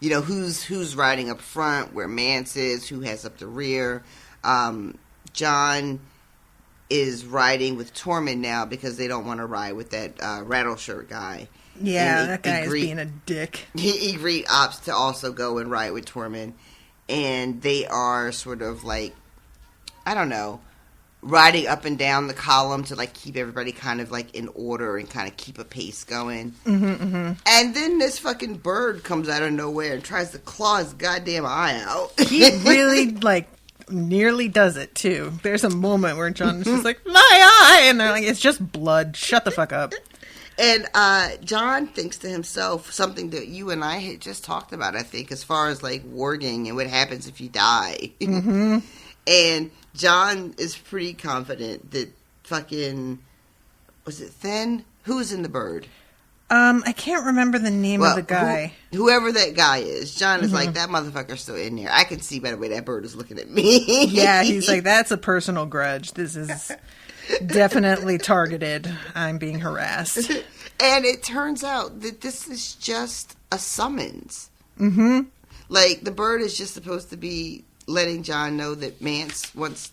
you know, who's riding up front, where Mance is, who has up the rear. Jon is riding with Tormund now because they don't want to ride with that Rattleshirt guy. Yeah, that guy is being a dick. He agreed opts to also go and ride with Tormund. And they are sort of like, I don't know, riding up and down the column to like keep everybody kind of like in order and kind of keep a pace going. And then this fucking bird comes out of nowhere and tries to claw his goddamn eye out. He really like nearly does it too. There's a moment where Jon is just like, my eye! And they're like, it's just blood. Shut the fuck up. And Jon thinks to himself something that you and I had just talked about, I think, as far as like warging and what happens if you die. And Jon is pretty confident that fucking, was it Thin? Who was in the bird? I can't remember the name of the guy. Whoever that guy is, Jon is like, that motherfucker's still in there. I can see by the way that bird is looking at me. Yeah, he's like, that's a personal grudge. This is definitely targeted. I'm being harassed. And it turns out that this is just a summons. Like, the bird is just supposed to be letting Jon know that Mance wants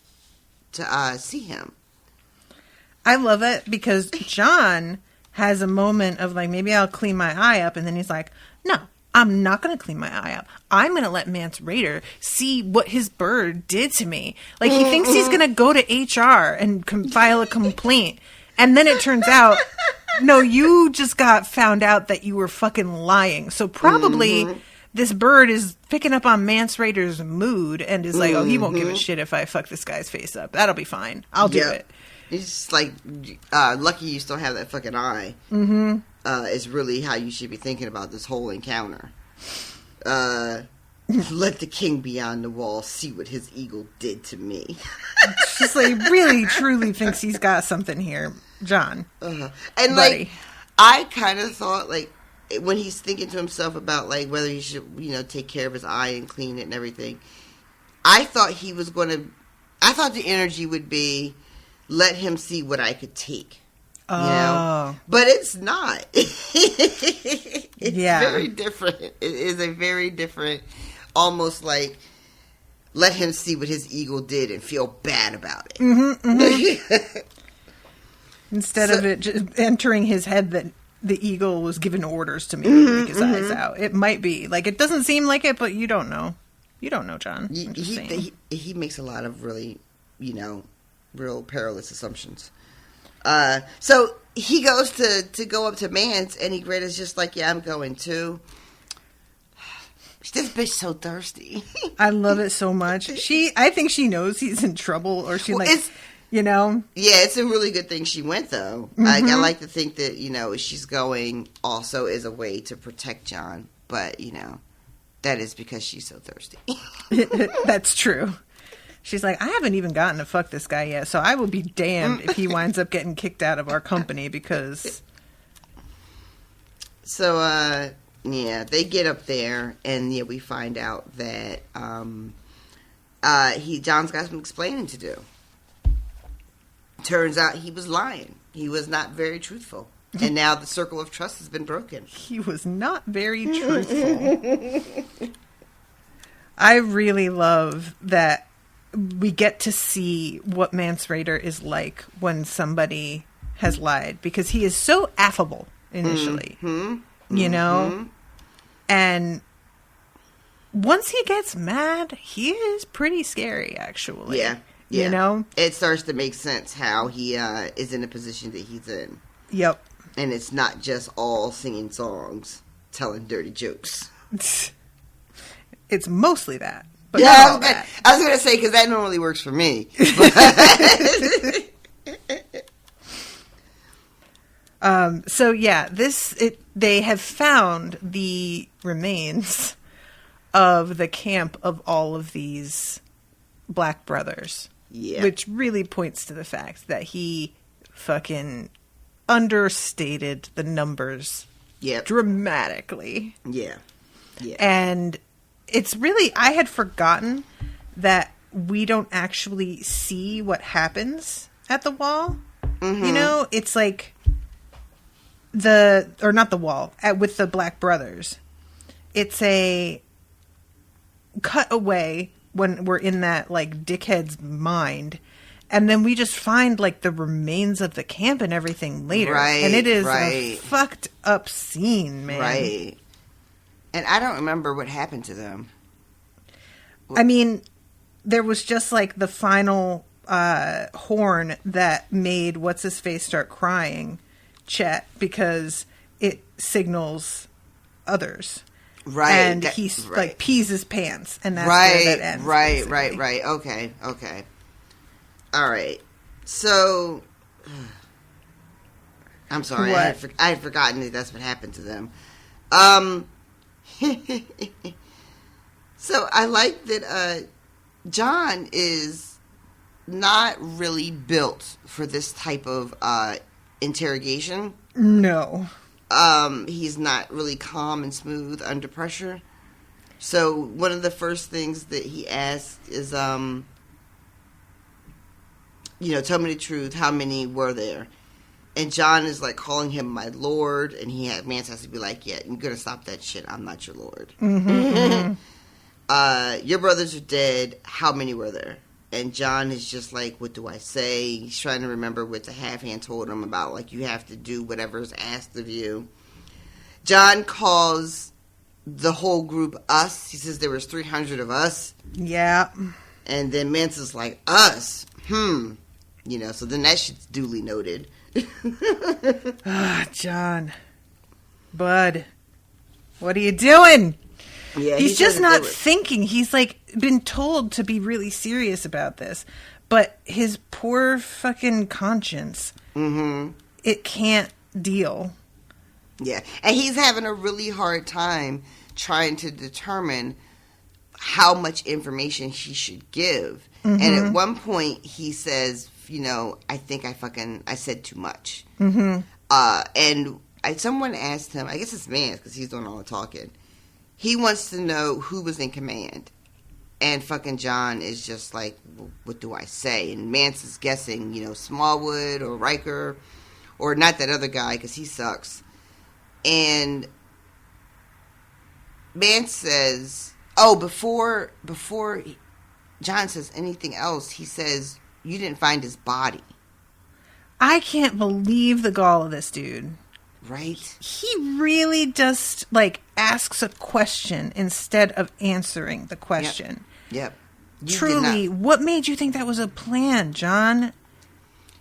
to see him. I love it because Jon has a moment of like, maybe I'll clean my eye up, and then he's like, no, I'm not going to clean my eye up. I'm going to let Mance Rayder see what his bird did to me. Like, he thinks he's going to go to HR and file a complaint. And then it turns out, no, you just got found out that you were fucking lying. So probably this bird is picking up on Mance Rayder's mood and is like, oh, he won't give a shit if I fuck this guy's face up. That'll be fine. I'll do it. It's just like, lucky you still have that fucking eye. Mm-hmm. Is really how you should be thinking about this whole encounter. Let the king beyond the wall see what his eagle did to me. Just like really, truly thinks he's got something here, John. And buddy. like, I kind of thought like when he's thinking to himself about like whether he should, take care of his eye and clean it and everything. I thought he was going to. I thought the energy would be, let him see what I could take. Oh. But it's not. It's Yeah. very different. It is a very different, almost like, let him see what his eagle did and feel bad about it. Mm-hmm. Instead of it just entering his head that the eagle was given orders to maybe take his eyes out. It might be. Like, it doesn't seem like it, but you don't know. You don't know, John. He makes a lot of really, real perilous assumptions. So he goes to go up to Mance, and Greta's just like, yeah, I'm going too. This bitch so thirsty. I love it so much. I think she knows he's in trouble, or she Yeah, it's a really good thing she went, though. I like to think that, she's going also as a way to protect John. But, that is because she's so thirsty. That's true. She's like, I haven't even gotten to fuck this guy yet, so I will be damned if he winds up getting kicked out of our company because... So, they get up there, and we find out that John's got some explaining to do. Turns out he was lying. He was not very truthful. And now the circle of trust has been broken. He was not very truthful. I really love that we get to see what Mance Rayder is like when somebody has lied, because he is so affable initially, and once he gets mad, he is pretty scary, actually. Yeah. It starts to make sense how he is in the position that he's in. Yep. And it's not just all singing songs, telling dirty jokes. It's mostly that. But yeah, I was going to say, because that normally works for me. So, yeah, they have found the remains of the camp of all of these black brothers. Yeah. Which really points to the fact that he fucking understated the numbers dramatically. Yeah. And it's really, I had forgotten that we don't actually see what happens at the wall. Mm-hmm. It's like not the wall, with the black brothers. It's a cut away when we're in that, like, dickhead's mind. And then we just find, like, the remains of the camp and everything later. Right, and it is a fucked up scene, man. Right. And I don't remember what happened to them. I mean, there was just, like, the final horn that made What's-His-Face start crying, Chet, because it signals others. Right. And he, like, pees his pants, and that's where that ends. Right. Okay. All right. So, I'm sorry. I had forgotten that that's what happened to them. So I like that John is not really built for this type of interrogation. No. He's not really calm and smooth under pressure. So one of the first things that he asks is, tell me the truth. How many were there? And John is like calling him my lord, and Mance has to be like, yeah, you're gonna stop that shit. I'm not your lord. Mm-hmm. Your brothers are dead. How many were there? And John is just like, what do I say? He's trying to remember what the half-hand told him about, like, you have to do whatever's asked of you. John calls the whole group us. He says there was 300 of us. Yeah. And then Mance is like, us? So then that shit's duly noted. John. Bud. What are you doing? Yeah, he's just not thinking. He's like been told to be really serious about this, But his poor fucking conscience, it can't deal. Yeah. And he's having a really hard time trying to determine how much information he should give. And at one point he says, I think I said too much. And someone asked him, I guess it's Mance because he's doing all the talking. He wants to know who was in command. And fucking Jon is just like, well, what do I say? And Mance is guessing, Smallwood or Riker, or not that other guy because he sucks. And Mance says, before Jon says anything else, he says, you didn't find his body. I can't believe the gall of this dude. Right? He really just, asks a question instead of answering the question. Yep. Truly, what made you think that was a plan, Jon?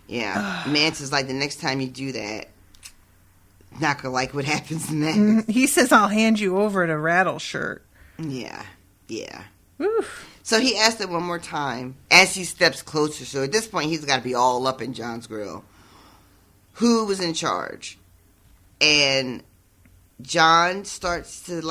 Yeah. Mance is like, the next time you do that, not gonna like what happens next. He says, I'll hand you over to Rattle Shirt. Yeah. Oof. So he asked it one more time as he steps closer. So at this point, he's got to be all up in Jon's grill. Who was in charge? And Jon starts to,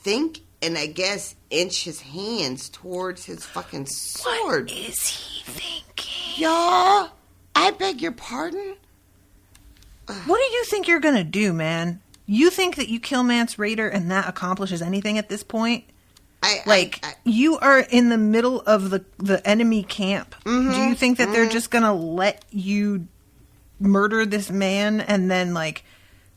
think and, I guess, inch his hands towards his fucking sword. What is he thinking? Y'all, I beg your pardon? What do you think you're going to do, man? You think that you kill Mance Rayder and that accomplishes anything at this point? You are in the middle of the enemy camp. Do you think that they're just going to let you murder this man and then,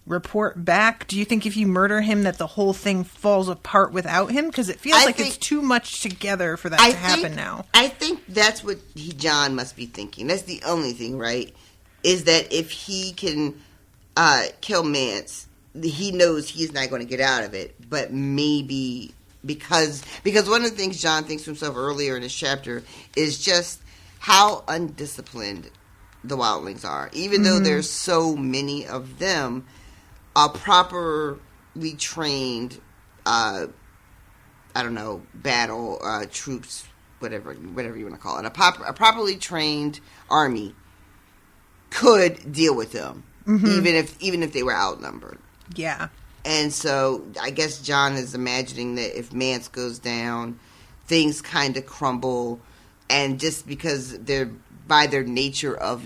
report back? Do you think if you murder him that the whole thing falls apart without him? Because it feels it's too much together for that to happen now. I think that's what Jon must be thinking. That's the only thing, right? Is that if he can kill Mance, he knows he's not going to get out of it. But maybe because one of the things Jon thinks to himself earlier in this chapter is just how undisciplined the wildlings are. Even though there's so many of them, properly trained, battle troops, whatever you want to call it, a properly trained army could deal with them, even if they were outnumbered. Yeah. And so I guess Jon is imagining that if Mance goes down, things kind of crumble, and just because they're by their nature of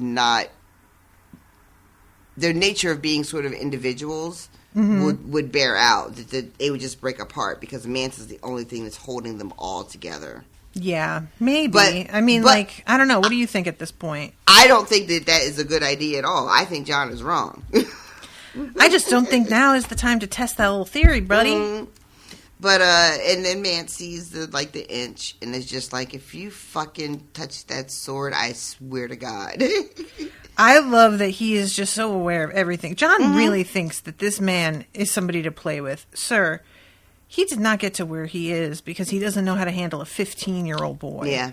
being sort of individuals would bear out, that they would just break apart because Mance is the only thing that's holding them all together. Yeah, maybe. But I don't know. What do you think at this point? I don't think that is a good idea at all. I think Jon is wrong. I just don't think now is the time to test that little theory, buddy. But and then Mance sees the inch, and it's just like, if you fucking touch that sword, I swear to God. I love that he is just so aware of everything. Jon really thinks that this man is somebody to play with. Sir, he did not get to where he is because he doesn't know how to handle a 15-year-old boy. Yeah.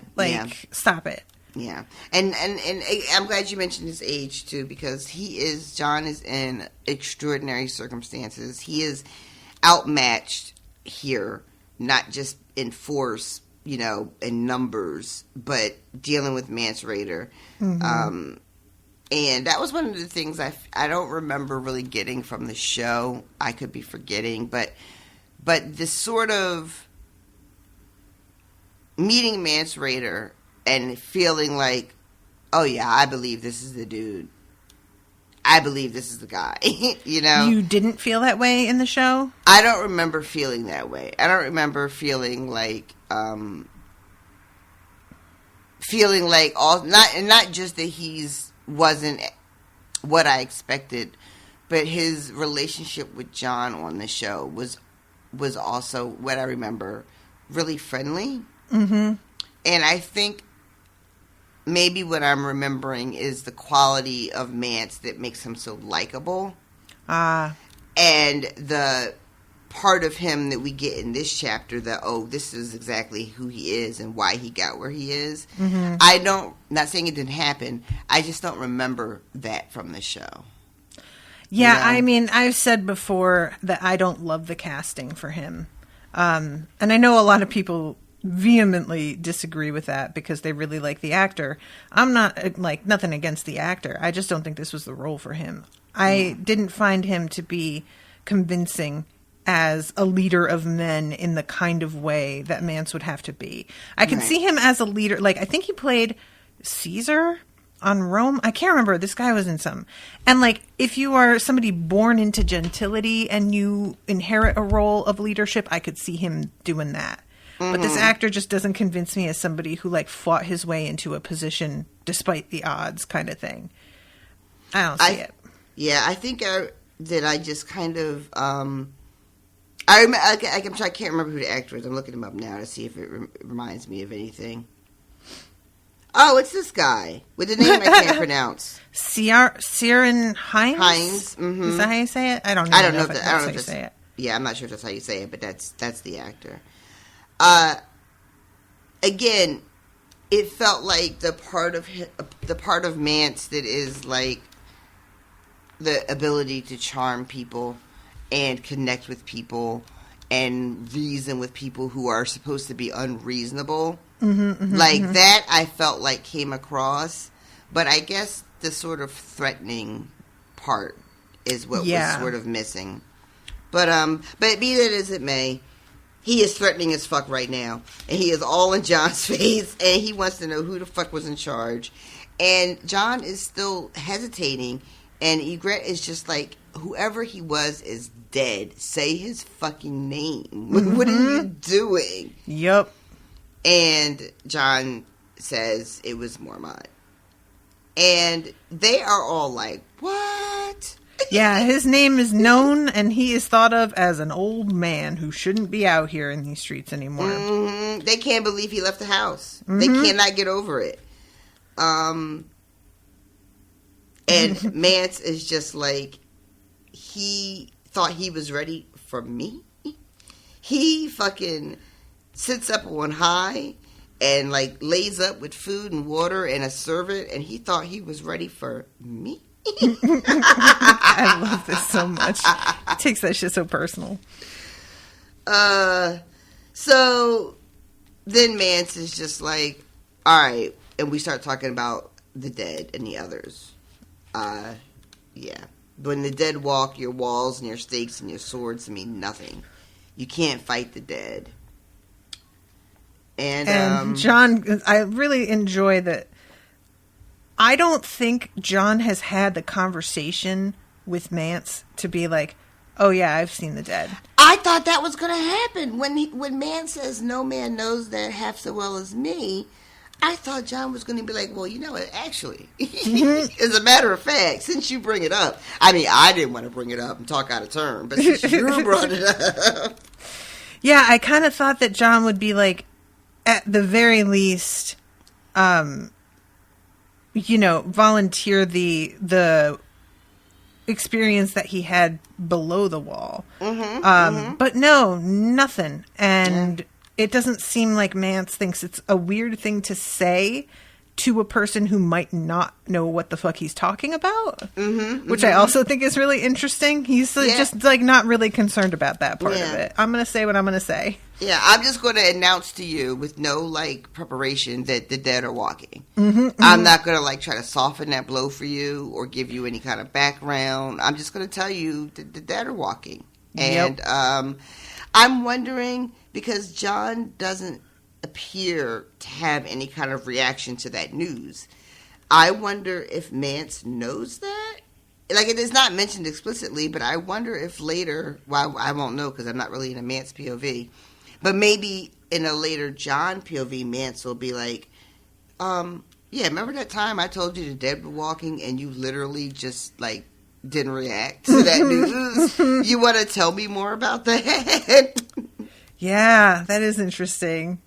Stop it. Yeah. And I'm glad you mentioned his age, too, because Jon is in extraordinary circumstances. He is outmatched here, not just in force, in numbers, but dealing with Mance Rayder. And that was one of the things I don't remember really getting from the show. I could be forgetting, but this sort of meeting Mance Rayder and feeling like, oh yeah, I believe this is the dude. I believe this is the guy. You didn't feel that way in the show? I don't remember feeling that way. I don't remember feeling like not just that he's wasn't what I expected, but his relationship with Jon on the show was also what I remember, really friendly. And I think maybe what I'm remembering is the quality of Mance that makes him so likable. And the part of him that we get in this chapter that, this is exactly who he is and why he got where he is. Not saying it didn't happen, I just don't remember that from the show. Yeah, I mean, I've said before that I don't love the casting for him. And I know a lot of people vehemently disagree with that because they really like the actor. I'm not like nothing against the actor. I just don't think this was the role for him. I didn't find him to be convincing as a leader of men in the kind of way that Mance would have to be. I can see him as a leader. Like, I think he played Caesar on Rome. I can't remember. This guy was in some. And like, if you are somebody born into gentility and you inherit a role of leadership, I could see him doing that. But this actor just doesn't convince me as somebody who like fought his way into a position despite the odds kind of thing. I don't see it. Yeah, I think I just kind of I can't remember who the actor is. I'm looking him up now to see if it reminds me of anything. Oh, it's this guy with the name I can't pronounce. Ciaran Hinds? Hinds. Mm-hmm. Is that how you say it? I don't know. I don't know if that's how you say it. Yeah, I'm not sure if that's how you say it, but that's the actor. Again, it felt like the part of Mance that is like the ability to charm people and connect with people and reason with people who are supposed to be unreasonable. That I felt like came across, but I guess the sort of threatening part is what was sort of missing. But be that as it may, he is threatening as fuck right now, and he is all in Jon's face, and he wants to know who the fuck was in charge. And Jon is still hesitating, and Ygritte is just like, whoever he was is dead. Say his fucking name. What are you doing? Yep. And Jon says it was Mormont. And they are all like, what? Yeah, his name is known, and he is thought of as an old man who shouldn't be out here in these streets anymore. They can't believe he left the house. They cannot get over it. And Mance is just like, he thought he was ready for me. He fucking sits up on high and like lays up with food and water and a servant, and he thought he was ready for me. I love this so much. He takes that shit so personal. So then Mance is just like, all right, and we start talking about the dead and the others. Yeah. When the dead walk, your walls and your stakes and your swords mean nothing. You can't fight the dead. And Jon, I really enjoy that. I don't think Jon has had the conversation with Mance to be like, oh yeah, I've seen the dead. I thought that was going to happen. When Mance says, no man knows that half so well as me, I thought Jon was going to be like, well, you know what, actually, as a matter of fact, since you bring it up, I mean, I didn't want to bring it up and talk out of turn, but since you brought it up. Yeah, I kind of thought that Jon would be like, at the very least, volunteer the experience that he had below the wall. But no, nothing. And it doesn't seem like Mance thinks it's a weird thing to say to a person who might not know what the fuck he's talking about. Which I also think is really interesting. He's just like not really concerned about that part of it. I'm going to say what I'm going to say. Yeah, I'm just going to announce to you with no like preparation that the dead are walking. I'm not going to like try to soften that blow for you or give you any kind of background. I'm just going to tell you that the dead are walking. And I'm wondering, because Jon doesn't appear to have any kind of reaction to that news, I wonder if Mance knows that. Like, it is not mentioned explicitly, but I wonder if later, well, I won't know because I'm not really in a Mance POV, but maybe in a later Jon POV, Mance will be like, yeah, remember that time I told you the dead were walking and you literally just, like, didn't react to that news? You want to tell me more about that? Yeah, that is interesting.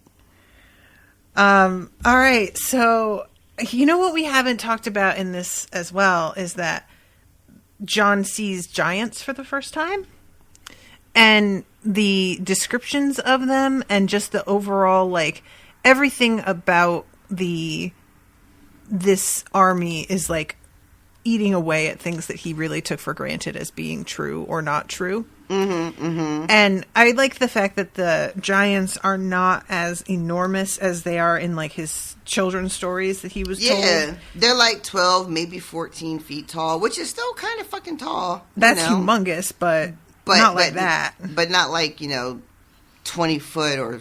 All right, so you know what we haven't talked about in this as well is that Jon sees giants for the first time, and the descriptions of them and just the overall, like, everything about this army is like eating away at things that he really took for granted as being true or not true. And I like the fact that the giants are not as enormous as they are in like his children's stories that he was told. They're like 12, maybe 14 feet tall, which is still kind of fucking tall. That's humongous, but not like that. But not like, 20 foot or,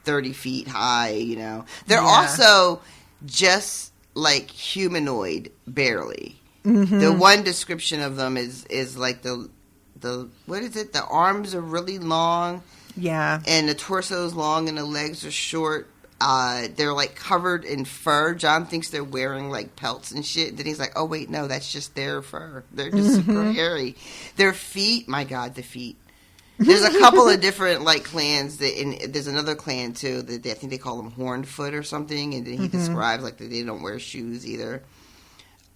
30 feet high, They're also just like humanoid, barely. The one description of them is like the what is it? The arms are really long. Yeah. And the torso's long and the legs are short. They're like covered in fur. John thinks they're wearing like pelts and shit. Then he's like, oh wait, no, that's just their fur. They're just super hairy. Their feet, my God, the feet. There's a couple of different like clans there's another clan too that I think they call them Hornfoot or something. And then he describes like that they don't wear shoes either.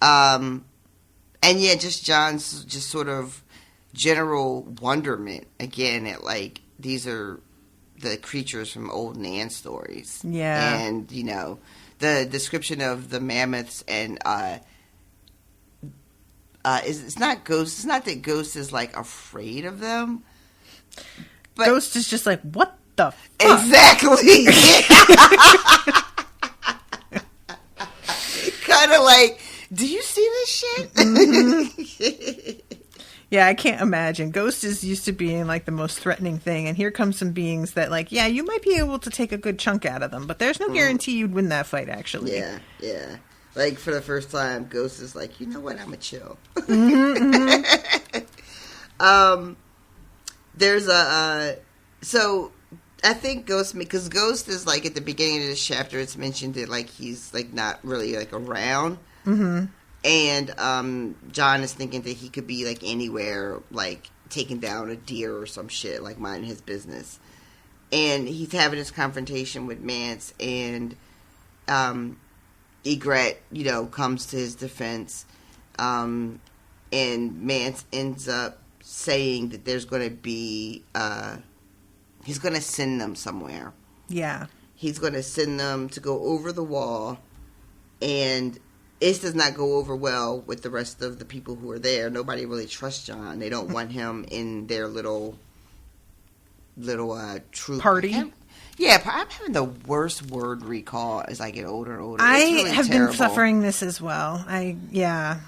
And yeah, just John's just sort of general wonderment again at like these are the creatures from old Nan stories. Yeah. And the description of the mammoths and it's not Ghost. It's not that Ghost is like afraid of them, but Ghost is just like, what the fuck? Exactly. Kind of like, do you see this shit? Yeah, I can't imagine. Ghost is used to being like the most threatening thing, and here comes some beings that like, yeah, you might be able to take a good chunk out of them, but there's no guarantee you'd win that fight, actually. Yeah. Like, for the first time, Ghost is like, you know what, I'm a chill. There's so I think Ghost, because Ghost is like, at the beginning of this chapter, it's mentioned that like, he's like not really like around. And John is thinking that he could be like anywhere, like taking down a deer or some shit, like minding his business. And he's having this confrontation with Mance, and Egret, comes to his defense. And Mance ends up saying that there's going to be, he's going to send them somewhere. Yeah. He's going to send them to go over the wall, and it does not go over well with the rest of the people who are there. Nobody really trusts John. They don't want him in their little troop party. I'm having the worst word recall as I get older and older. I really have terrible. been suffering this as well. Yeah,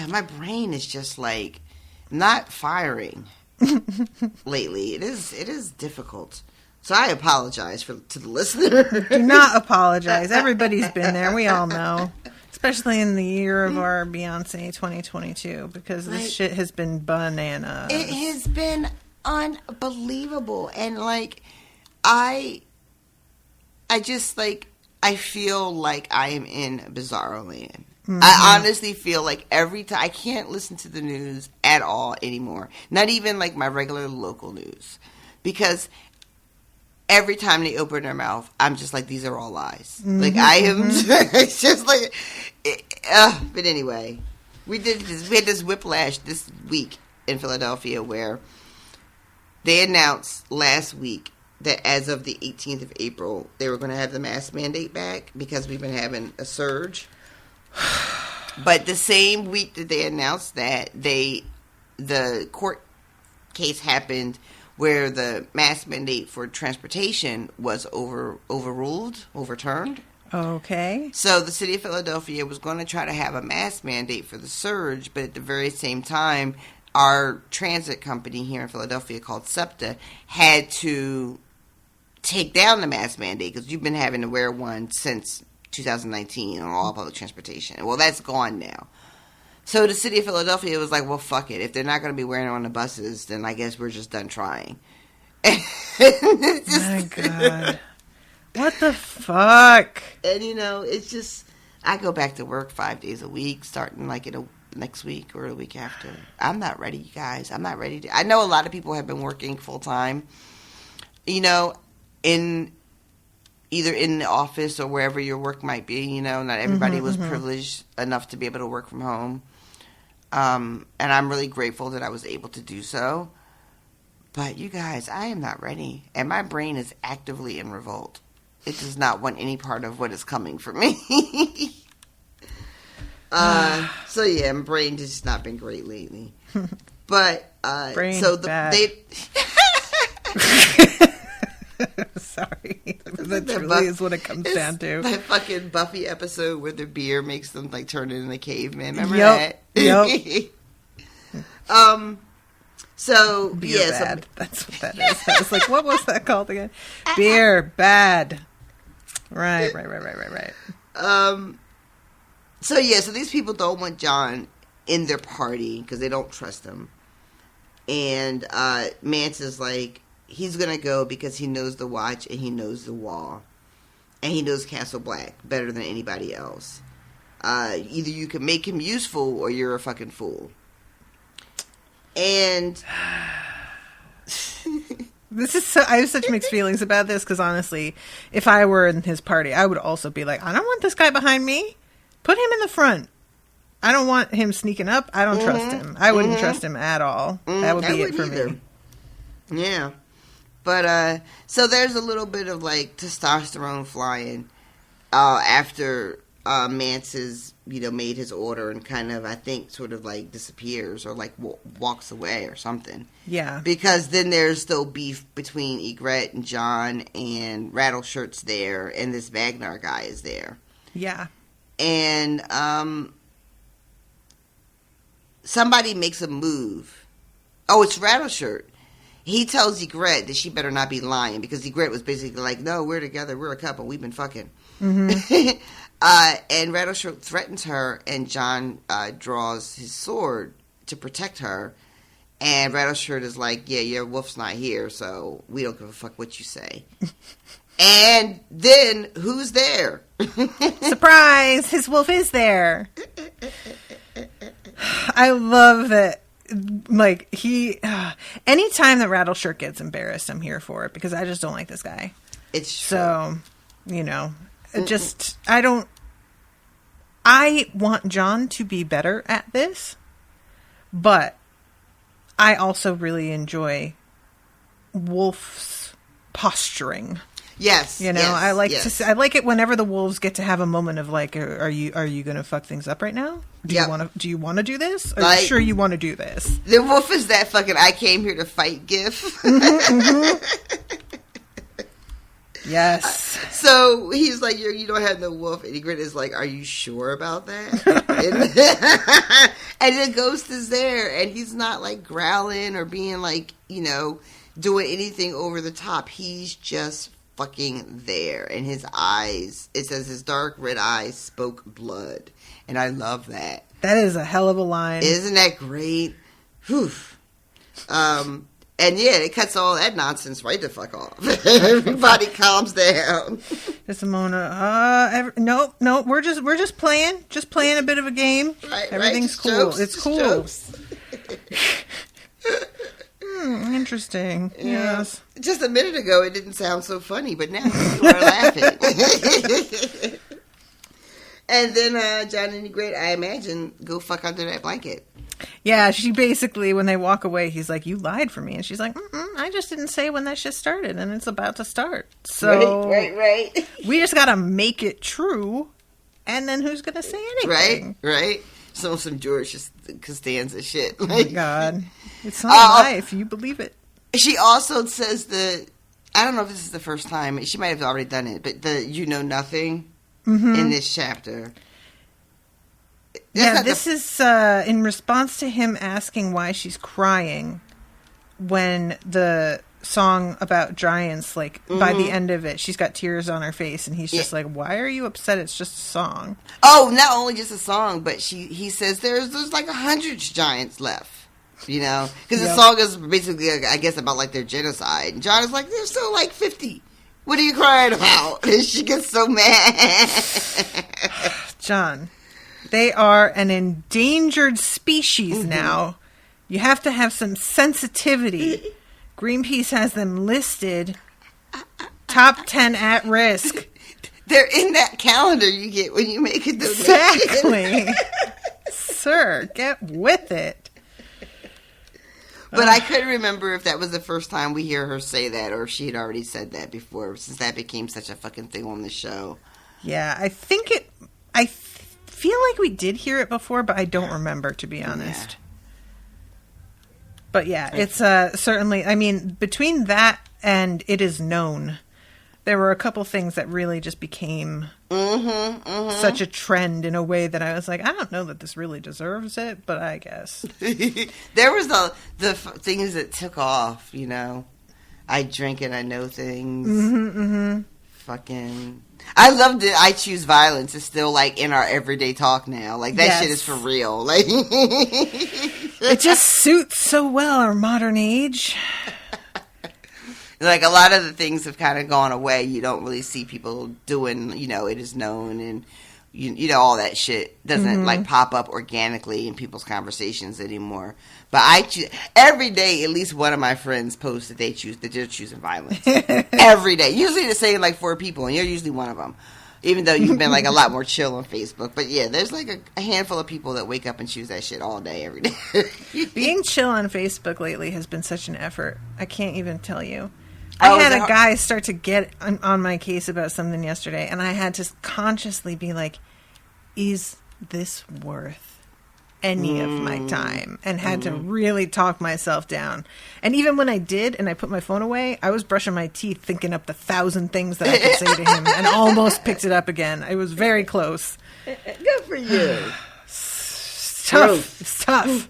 my brain is just like not firing lately. It is difficult. So I apologize to the listener. Do not apologize. Everybody's been there. We all know. Especially in the year of our Beyonce 2022, because this shit has been bananas. It has been unbelievable. And, like, I just, like, I feel like I am in Bizarro Land. I honestly feel like every time, I can't listen to the news at all anymore. Not even, like, my regular local news. Because every time they open their mouth, I'm just like, these are all lies. Like, I am, it's just like, but anyway, we had this whiplash this week in Philadelphia where they announced last week that as of the 18th of April, they were going to have the mask mandate back because we've been having a surge. But the same week that they announced that, the court case happened where the mask mandate for transportation was overturned. Okay. So the city of Philadelphia was going to try to have a mask mandate for the surge, but at the very same time, our transit company here in Philadelphia called SEPTA had to take down the mask mandate because you've been having to wear one since 2019 on all public transportation. Well, that's gone now. So the city of Philadelphia was like, well, fuck it. If they're not going to be wearing it on the buses, then I guess we're just done trying. My God. What the fuck? And, it's just, I go back to work 5 days a week, starting like next week or the week after. I'm not ready, you guys. I'm not ready to. I know a lot of people have been working full time, either in the office or wherever your work might be. Not everybody was privileged enough to be able to work from home. And I'm really grateful that I was able to do so. But you guys, I am not ready. And my brain is actively in revolt. It does not want any part of what is coming for me. So yeah, my brain has just not been great lately. But Brain so bad. they. Sorry, that truly is what it comes down to. That fucking Buffy episode where the beer makes them like turn into a caveman. Remember Yep. that? So Beer yeah, bad. That's what that is. I was like, what was that called again? Beer bad. Right. So yeah, so these people don't want John in their party because they don't trust him. And Mance is like, he's gonna go because he knows the watch and he knows the wall. And he knows Castle Black better than anybody else. Either you can make him useful or you're a fucking fool. And This is I have such mixed feelings about this because honestly, if I were in his party, I would also be like, I don't want this guy behind me. Put him in the front. I don't want him sneaking up. I don't trust him. I wouldn't trust him at all. That would be it for me. Yeah. But, so there's a little bit of, like, testosterone flying after Mance has, made his order and kind of, I think, sort of, like, disappears or, like, walks away or something. Yeah. Because then there's still beef between Ygritte and John, and Rattleshirt's there, and this Ragnar guy is there. Yeah. And somebody makes a move. Oh, it's Rattleshirt. He tells Ygritte that she better not be lying because Ygritte was basically like, no, we're together, we're a couple, we've been fucking. Mm-hmm. And Rattleshirt threatens her, and John draws his sword to protect her. And Rattleshirt is like, yeah, your wolf's not here, so we don't give a fuck what you say. And then, who's there? Surprise! His wolf is there. I love that. Like, anytime that Rattleshirt gets embarrassed, I'm here for it because I just don't like this guy. It's true. So, I want John to be better at this, but I also really enjoy Wolf's posturing. Yes, I like to. I like it whenever the wolves get to have a moment of like, are you going to fuck things up right now? Do you want to do this? Are you sure you want to do this? The wolf is that fucking "I came here to fight" gif. Yes. So he's like, you don't have no wolf, and Ygritte is like, are you sure about that? And the ghost is there, and he's not like growling or being like, doing anything over the top. He's just fucking there, and his eyes, it says his dark red eyes spoke blood, and I love that. That is a hell of a line. Isn't that great? Whew. And yeah, it cuts all that nonsense right the fuck off. Everybody calms down. Just a moment. No, we're just playing a bit of a game. Right, everything's cool. Jokes, it's cool. Interesting. Yeah. Yes. Just a minute ago, it didn't sound so funny, but now people are laughing. And then John and Ygritte, I imagine, go fuck under that blanket. Yeah, she basically, when they walk away, he's like, you lied for me. And she's like, I just didn't say when that shit started, and it's about to start. So Right. We just got to make it true, and then who's going to say anything? Right. Some George Costanza shit. Oh my God. It's not life. You believe it. She also says I don't know if this is the first time. She might have already done it, but you know nothing in this chapter. This is in response to him asking why she's crying when the song about giants, like, by the end of it, she's got tears on her face, and he's just like, why are you upset? It's just a song. Oh, not only just a song, but he says there's like 100 giants left, because the song is basically, I guess, about, like, their genocide. And John is like, there's still, like, 50. What are you crying about? And she gets so mad. John, they are an endangered species now. You have to have some sensitivity. Greenpeace has them listed top 10 at risk. They're in that calendar you get when you make a donation. Exactly. Sir, get with it. But I couldn't remember if that was the first time we hear her say that or if she had already said that before, since that became such a fucking thing on the show. Yeah, I feel like we did hear it before, but I don't remember, to be honest. But yeah, it's certainly, I mean, between that and It Is Known, there were a couple things that really just became such a trend in a way that I was like, I don't know that this really deserves it, but I guess. There was the things that took off, you know. I drink and I know things. Fucking... I love that I Choose Violence is still, like, in our everyday talk now. Like, that shit is for real. Like, it just suits so well our modern age. Like, a lot of the things have kind of gone away. You don't really see people doing, you know, It Is Known and, you know, all that shit doesn't, like, pop up organically in people's conversations anymore. But every day, at least one of my friends posts that they're choosing violence. Every day. Usually the same, like, 4 people, and you're usually one of them. Even though you've been, like, a lot more chill on Facebook. But, yeah, there's, like, a handful of people that wake up and choose that shit all day, every day. Being chill on Facebook lately has been such an effort. I can't even tell you. I had a guy start to get on my case about something yesterday, and I had to consciously be like, is this worth any of my time? And had to really talk myself down. And even when I did, and I put my phone away, I was brushing my teeth thinking up the 1,000 things that I could say to him, and almost picked it up again. I was very close. Good for you. It's tough. It's tough.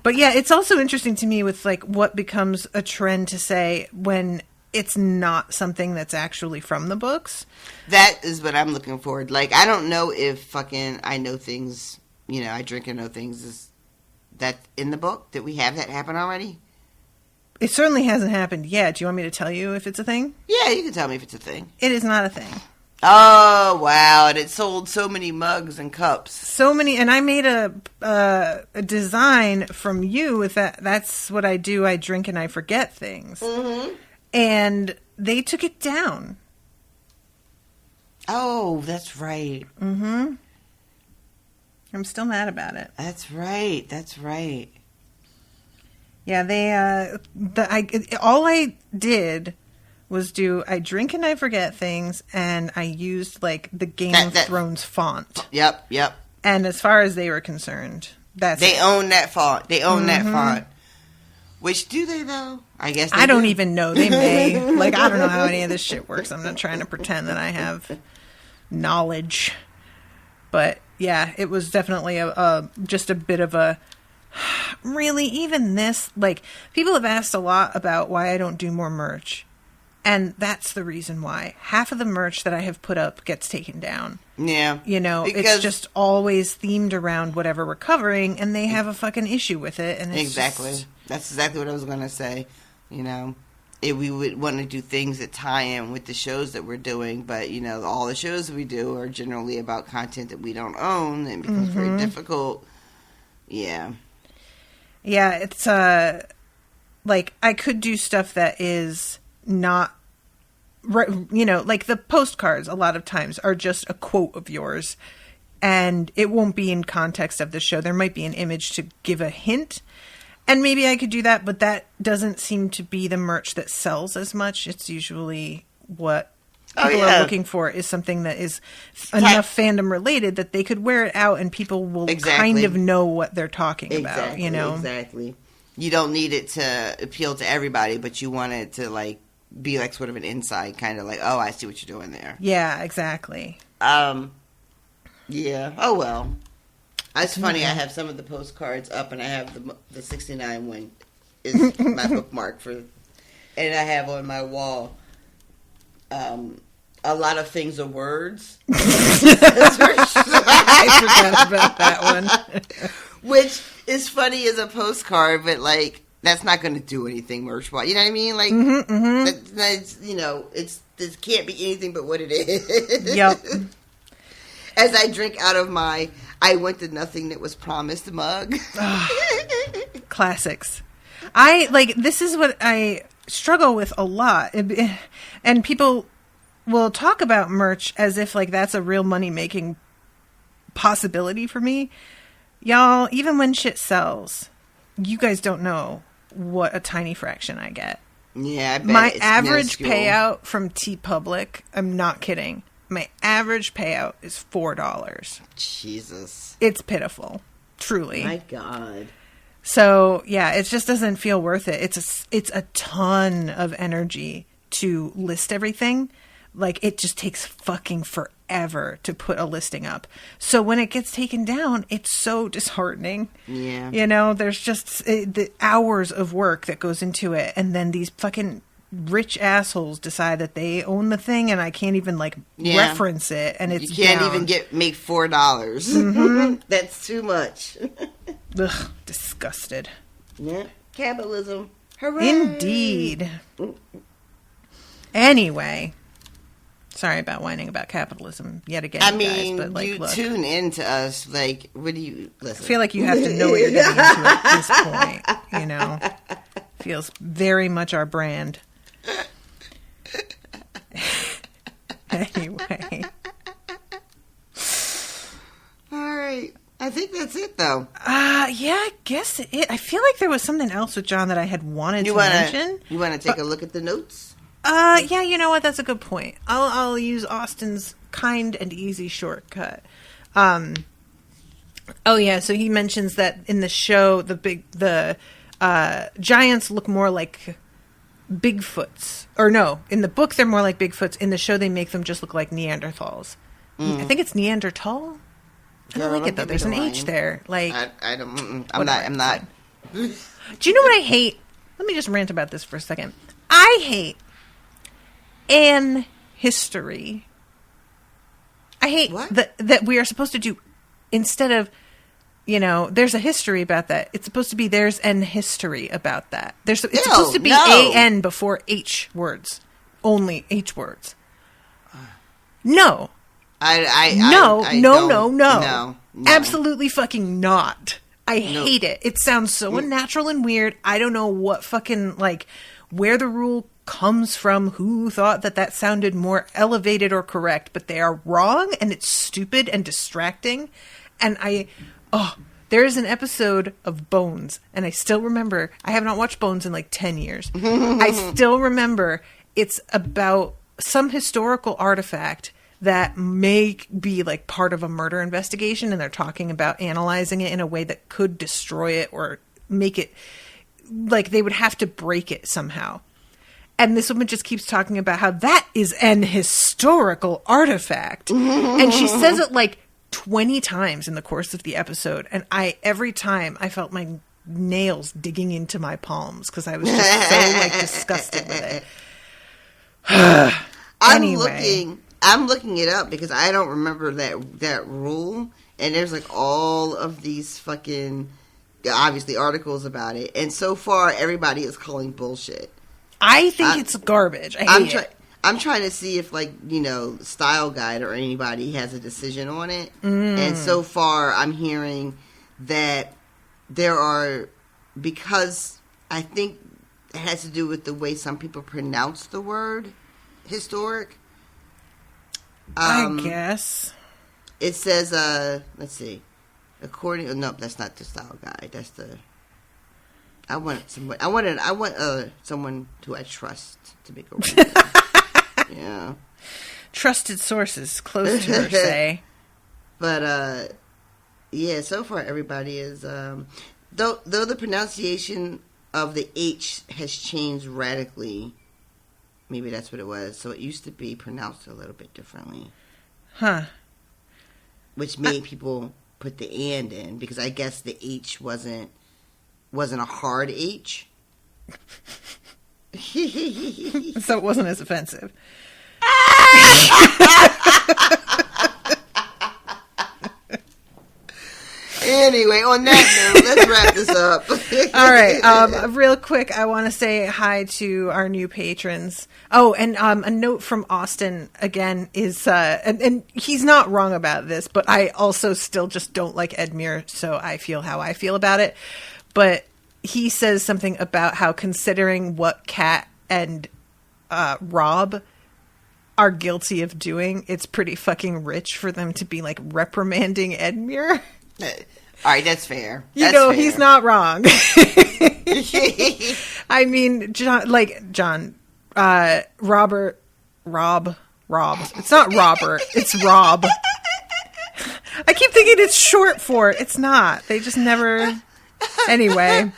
But yeah, it's also interesting to me with like what becomes a trend to say when it's not something that's actually from the books. That is what I'm looking for. Like, I don't know if fucking I Know Things, you know, I Drink and Know Things is that in the book. Did we have that happen already? It certainly hasn't happened yet. Do you want me to tell you if it's a thing? Yeah, you can tell me if it's a thing. It is not a thing. Oh, wow. And it sold so many mugs and cups. So many. And I made a design from you with that. That's what I do. I drink and I forget things. Mm-hmm. And they took it down. Oh, that's right. Mm-hmm. I'm still mad about it. That's right. That's right. Yeah, they, all I did was I drink and I forget things, and I used, like, the Game of Thrones font. Yep. And as far as they were concerned, they own that font. They own that font. Which, do they, though? I guess I don't even know. They may. Like, I don't know how any of this shit works. I'm not trying to pretend that I have knowledge. But, yeah, it was definitely just a bit of a... Really, even this... Like, people have asked a lot about why I don't do more merch. And that's the reason why. Half of the merch that I have put up gets taken down. Yeah. You know, it's just always themed around whatever we're covering, and they have a fucking issue with it. And it's exactly. That's exactly what I was going to say. You know, we would want to do things that tie in with the shows that we're doing, but, you know, all the shows we do are generally about content that we don't own, and it becomes very difficult. Yeah. Yeah, it's, like, I could do stuff that is not, you know, like the postcards a lot of times are just a quote of yours, and it won't be in context of the show. There might be an image to give a hint, and maybe I could do that, but that doesn't seem to be the merch that sells as much. It's usually what people are looking for is something that is enough fandom related that they could wear it out and people will kind of know what they're talking about, you know? Exactly. You don't need it to appeal to everybody, but you want it to, like, be like sort of an insight, kind of like, oh, I see what you're doing there. Yeah, exactly. Yeah. Oh, well. It's funny. I have some of the postcards up, and I have the 69 one is my bookmark for, and I have on my wall, a lot of things are words. I forgot about that one. Which is funny as a postcard, but, like, that's not going to do anything merch-wise. You know what I mean? Like, that's, you know, this can't be anything but what it is. Yep. As I drink out of my I Went to Nothing That Was Promised mug. Classics. This is what I struggle with a lot. And people will talk about merch as if, like, that's a real money-making possibility for me. Y'all, even when shit sells, you guys don't know what a tiny fraction I get. Yeah, I bet my it's average minuscule. payout from TeePublic, I'm not kidding, my average payout is $4. Jesus. It's pitiful. Truly. My God. So, yeah, it just doesn't feel worth it. It's a ton of energy to list everything. Like, it just takes fucking forever to put a listing up. So when it gets taken down, it's so disheartening. Yeah. You know, there's just the hours of work that goes into it. And then these fucking rich assholes decide that they own the thing and I can't even, like, reference it. And it's You can't down. even make $4. Mm-hmm. That's too much. Ugh, disgusted. Yeah. Capitalism. Hooray. Indeed. Anyway. Sorry about whining about capitalism yet again, I mean, guys, but, like, you look, tune into us, like, what do you listen? I feel like you have to know what you're getting into at this point, you know? Feels very much our brand. Anyway. All right. I think that's it, though. Yeah, I guess I feel like there was something else with John that I had wanted to mention. You want to take a look at the notes? Yeah, you know what? That's a good point. I'll use Austin's kind and easy shortcut. Oh yeah, so he mentions that in the show, the giants look more like Bigfoots. Or no, in the book they're more like Bigfoots. In the show they make them just look like Neanderthals. I think it's Neanderthal. I don't like it though. There's an H there. Like I don't. I'm whatever, not. Do you know what I hate? Let me just rant about this for a second. I hate an history. I hate that we are supposed to do, instead of, you know, there's a history about that. It's supposed to be there's an history about that. It's supposed to be AN before H words. Only H words. No. No. Absolutely fucking not. I hate it. It sounds so unnatural and weird. I don't know what fucking, like, where the rule comes from, who thought that sounded more elevated or correct, but they are wrong and it's stupid and distracting. And there is an episode of Bones, and I still remember, I have not watched Bones in like 10 years. I still remember it's about some historical artifact that may be like part of a murder investigation, and they're talking about analyzing it in a way that could destroy it or make it, like, they would have to break it somehow. And this woman just keeps talking about how that is an historical artifact. And she says it like 20 times in the course of the episode. And every time I felt my nails digging into my palms because I was just so like disgusted with it. Anyway. I'm looking it up because I don't remember that rule. And there's like all of these fucking, obviously, articles about it. And so far, everybody is calling bullshit. I think it's garbage. I'm trying to see if, like, you know, Style Guide or anybody has a decision on it. And so far, I'm hearing that there are, because I think it has to do with the way some people pronounce the word historic. I guess. It says, let's see. Nope, that's not the Style Guide. That's the... I want someone who I trust to make a review. Yeah. Trusted sources close to her say. But yeah, so far everybody is though the pronunciation of the H has changed radically. Maybe that's what it was. So it used to be pronounced a little bit differently. Huh. Which made people put the and in, because I guess the H wasn't a hard H. So it wasn't as offensive. Anyway, on that note, let's wrap this up. All right. Real quick, I want to say hi to our new patrons. Oh, and a note from Austin, again, is, and he's not wrong about this, but I also still just don't like Edmure, so I feel how I feel about it. But he says something about how, considering what Cat and Robb are guilty of doing, it's pretty fucking rich for them to be, like, reprimanding Edmure. All right, that's fair. That's fair. He's not wrong. I mean, Robb. It's not Robert. It's Robb. I keep thinking it's short for it. It's not. They just never. Anyway.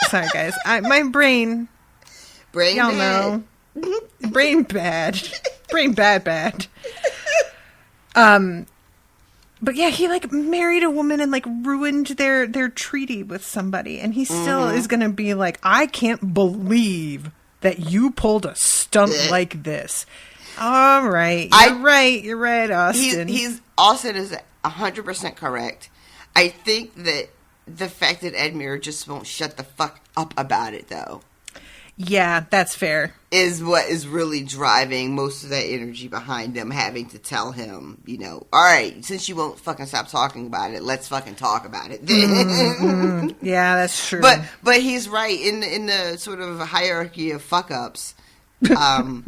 Sorry, guys. My brain. Brain y'all bad. know. Brain bad. Brain bad. But yeah, he like married a woman and like ruined their treaty with somebody, and he still is gonna be like, I can't believe that you pulled a stunt like this. All right, you're right, Austin. Austin is 100% correct. I think that the fact that Edmure just won't shut the fuck up about it, though. Yeah, that's fair. Is what is really driving most of that energy behind them having to tell him, all right, since you won't fucking stop talking about it, let's fucking talk about it. Yeah, that's true. But he's right in the sort of hierarchy of fuck ups. Like all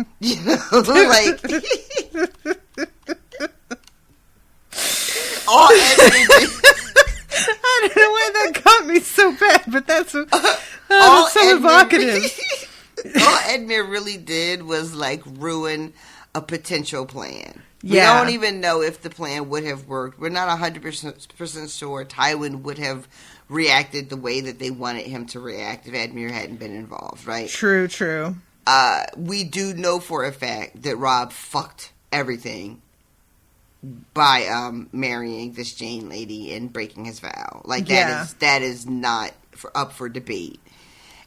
I don't know why that got me so bad, but that's so evocative. All Edmure really did was like ruin a potential plan. Yeah. We don't even know if the plan would have worked. We're not 100% sure Tywin would have reacted the way that they wanted him to react if Edmure hadn't been involved, right? True. We do know for a fact that Robb fucked everything by marrying this Jane lady and breaking his vow. Like that is not up for debate.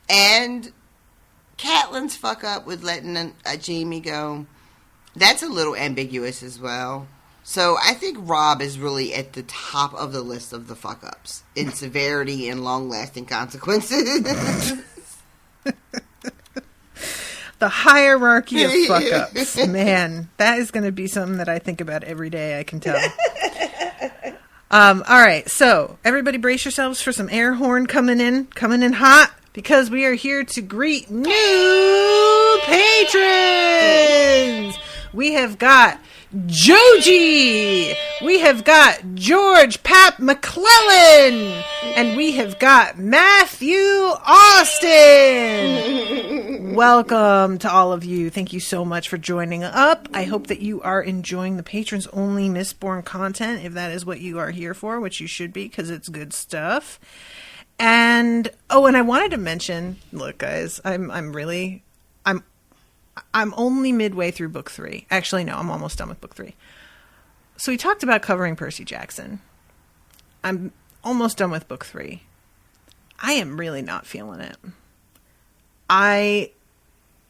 And Catelyn's fuck up with letting Jaime go, that's a little ambiguous as well. So I think Robb is really at the top of the list of the fuck ups in severity and long lasting consequences. The hierarchy of fuck ups. Man, that is going to be something that I think about every day, I can tell. All right, so everybody brace yourselves for some air horn coming in hot, because we are here to greet new patrons. We have got Joji, we have got George Pap McClellan, and we have got Matthew Austin. Welcome to all of you. Thank you so much for joining up. I hope that you are enjoying the patrons only Mistborn content, if that is what you are here for, which you should be, because it's good stuff. And I wanted to mention, look guys, I'm only midway through book 3. Actually, no, I'm almost done with book 3. So we talked about covering Percy Jackson. I'm almost done with book 3. I am really not feeling it. I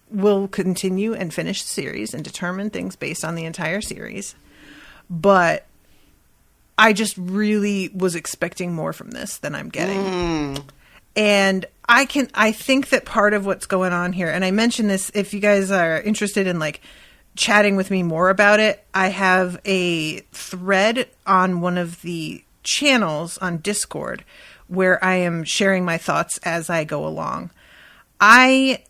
will continue and finish the series and determine things based on the entire series. But I just really was expecting more from this than I'm getting. And I think that part of what's going on here, and I mentioned this, if you guys are interested in like chatting with me more about it, I have a thread on one of the channels on Discord where I am sharing my thoughts as I go along. I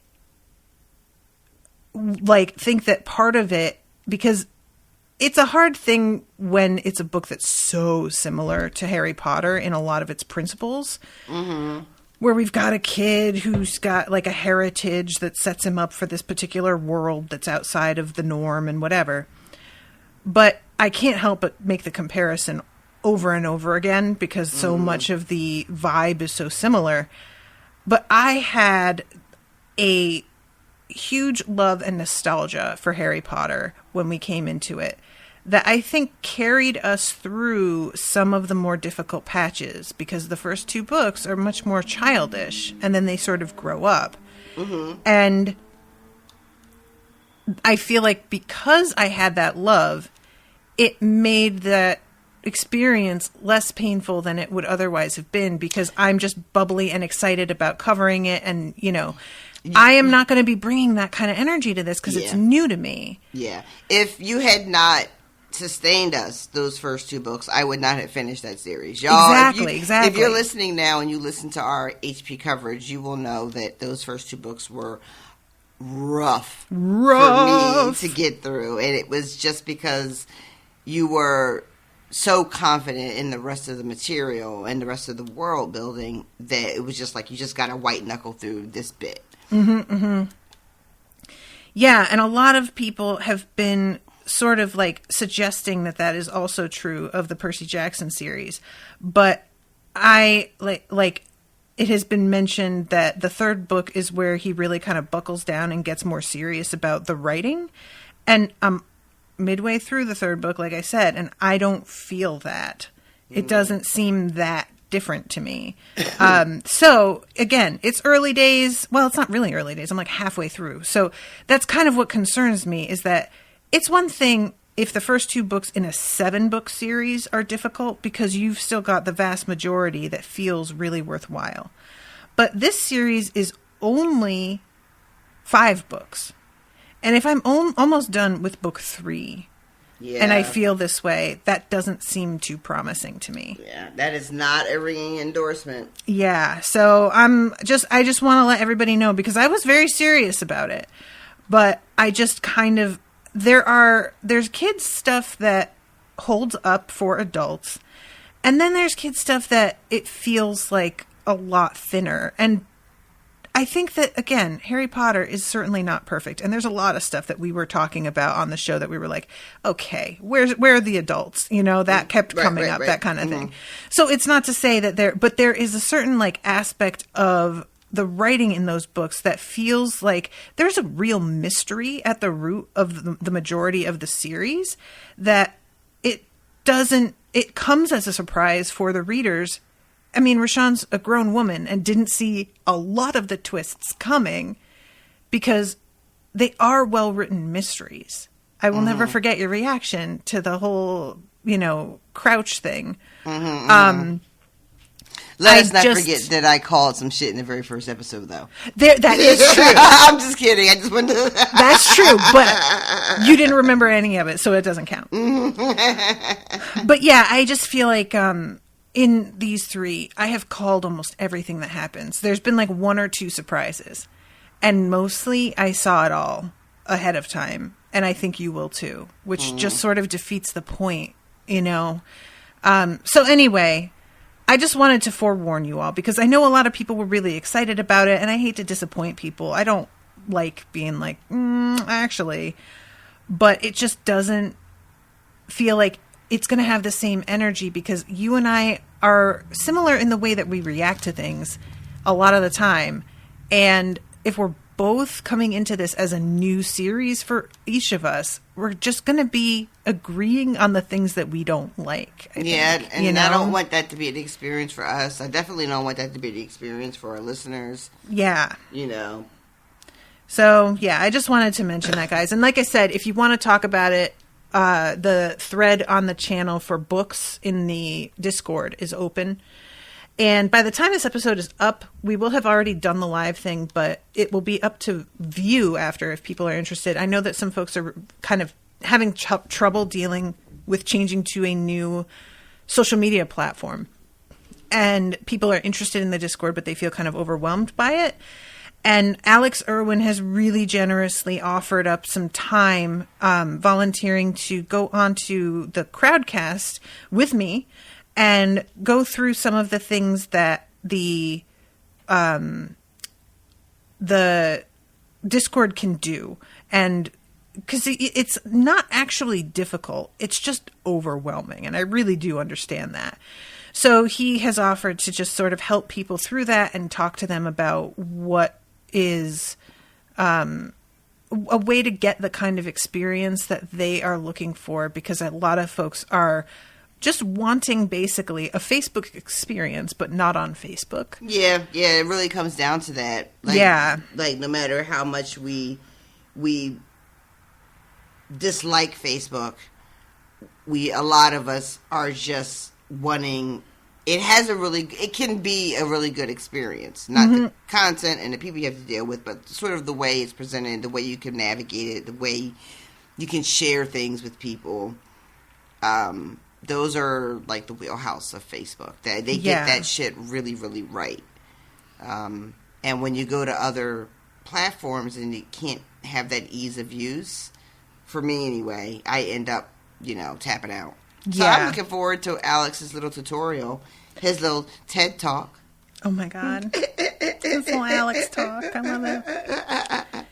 think that part of it, because it's a hard thing when it's a book that's so similar to Harry Potter in a lot of its principles, where we've got a kid who's got like a heritage that sets him up for this particular world that's outside of the norm and whatever. But I can't help but make the comparison over and over again because so much of the vibe is so similar. But I had a huge love and nostalgia for Harry Potter when we came into it that I think carried us through some of the more difficult patches, because the first 2 books are much more childish and then they sort of grow up. And I feel like because I had that love, it made that experience less painful than it would otherwise have been, because I'm just bubbly and excited about covering it. And, I am not going to be bringing that kind of energy to this because it's new to me. Yeah. If you had not sustained us those first 2 books, I would not have finished that series. Y'all, exactly. If you're listening now and you listen to our HP coverage, you will know that those first 2 books were rough for me to get through. And it was just because you were so confident in the rest of the material and the rest of the world building that it was just like you just got to white knuckle through this bit. Yeah, and a lot of people have been sort of like suggesting that is also true of the Percy Jackson series. But I like it has been mentioned that the third book is where he really kind of buckles down and gets more serious about the writing. And I'm midway through the third book, like I said, and I don't feel that. It doesn't seem that different to me. So again, it's early days. Well, it's not really early days. I'm like halfway through. So that's kind of what concerns me, is that it's one thing if the first 2 books in a 7-book series are difficult, because you've still got the vast majority that feels really worthwhile. But this series is only 5 books. And if I'm almost done with book 3, and I feel this way, that doesn't seem too promising to me. Yeah, that is not a ringing endorsement. Yeah, so I just want to let everybody know, because I was very serious about it. But I just kind of, there's kids stuff that holds up for adults, and then there's kids stuff that it feels like a lot thinner. And I think that, again, Harry Potter is certainly not perfect, and there's a lot of stuff that we were talking about on the show that we were like, okay, where are the adults? You know, that kept coming up, that kind of thing. So it's not to say that but there is a certain like aspect of the writing in those books that feels like there's a real mystery at the root of the majority of the series, that it comes as a surprise for the readers. I mean, Rashawn's a grown woman and didn't see a lot of the twists coming, because they are well-written mysteries. I will never forget your reaction to the whole, Crouch thing. Let us not forget that I called some shit in the very first episode, though. That is true. I'm just kidding. I just wanted to... That's true, but you didn't remember any of it, so it doesn't count. But yeah, I just feel like in these 3, I have called almost everything that happens. There's been like 1 or 2 surprises, and mostly I saw it all ahead of time, and I think you will too, which just sort of defeats the point, So anyway, I just wanted to forewarn you all, because I know a lot of people were really excited about it, and I hate to disappoint people. I don't like being like, actually, but it just doesn't feel like it's going to have the same energy, because you and I are similar in the way that we react to things a lot of the time. And if we're both coming into this as a new series for each of us, we're just going to be agreeing on the things that we don't like. I think, and I don't want that to be the experience for us. I definitely don't want that to be the experience for our listeners. Yeah. So, yeah, I just wanted to mention that, guys. And like I said, if you want to talk about it, the thread on the channel for books in the Discord is open. And by the time this episode is up, we will have already done the live thing, but it will be up to view after if people are interested. I know that some folks are kind of having trouble dealing with changing to a new social media platform. And people are interested in the Discord, but they feel kind of overwhelmed by it. And Alex Irwin has really generously offered up some time volunteering to go onto the Crowdcast with me and go through some of the things that the Discord can do. And because it's not actually difficult, it's just overwhelming. And I really do understand that. So he has offered to just sort of help people through that and talk to them about what is a way to get the kind of experience that they are looking for, because a lot of folks are just wanting basically a Facebook experience, but not on Facebook. Yeah, it really comes down to that. Like no matter how much we dislike Facebook, a lot of us are just wanting. It can be a really good experience. Not the content and the people you have to deal with, but sort of the way it's presented, the way you can navigate it, the way you can share things with people. Those are like the wheelhouse of Facebook. They get that shit really, really right. And when you go to other platforms and you can't have that ease of use, for me anyway, I end up, tapping out. So I'm looking forward to Alex's little tutorial, his little TED Talk. Oh my God. His little Alex talk. I love it.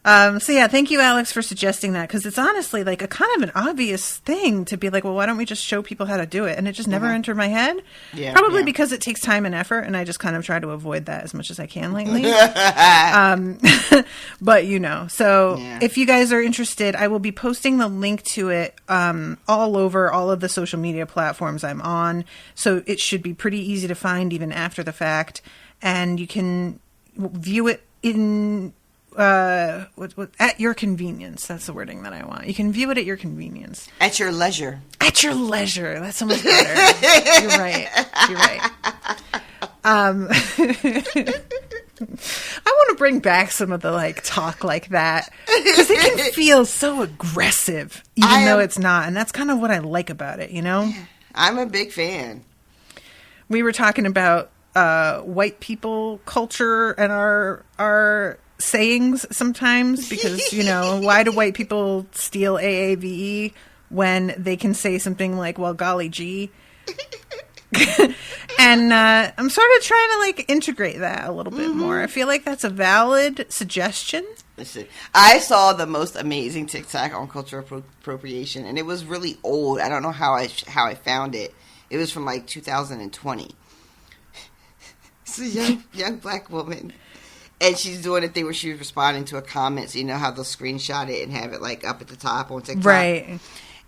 So yeah, thank you, Alex, for suggesting that, because it's honestly like a kind of an obvious thing to be like, well, why don't we just show people how to do it? And it just never entered my head. Yeah, Probably yeah. because it takes time and effort, and I just kind of try to avoid that as much as I can lately. But so if you guys are interested, I will be posting the link to it all over all of the social media platforms I'm on. So it should be pretty easy to find even after the fact, and you can view it in at your convenience. That's the wording that I want. You can view it at your convenience. At your leisure. At your leisure. That's so much better. You're right. I want to bring back some of the talk like that, because it can feel so aggressive, even though it's not. And that's kind of what I like about it, I'm a big fan. We were talking about white people culture and our sayings sometimes, because why do white people steal AAVE when they can say something like, well, golly gee? And I'm sort of trying to integrate that a little bit more. I feel like that's a valid suggestion. Listen, I saw the most amazing TikTok on cultural appropriation, and it was really old. I don't know how I found it. It was from 2020. It's a young black woman. And she's doing a thing where she was responding to a comment, so you know how they'll screenshot it and have it up at the top on TikTok. Right.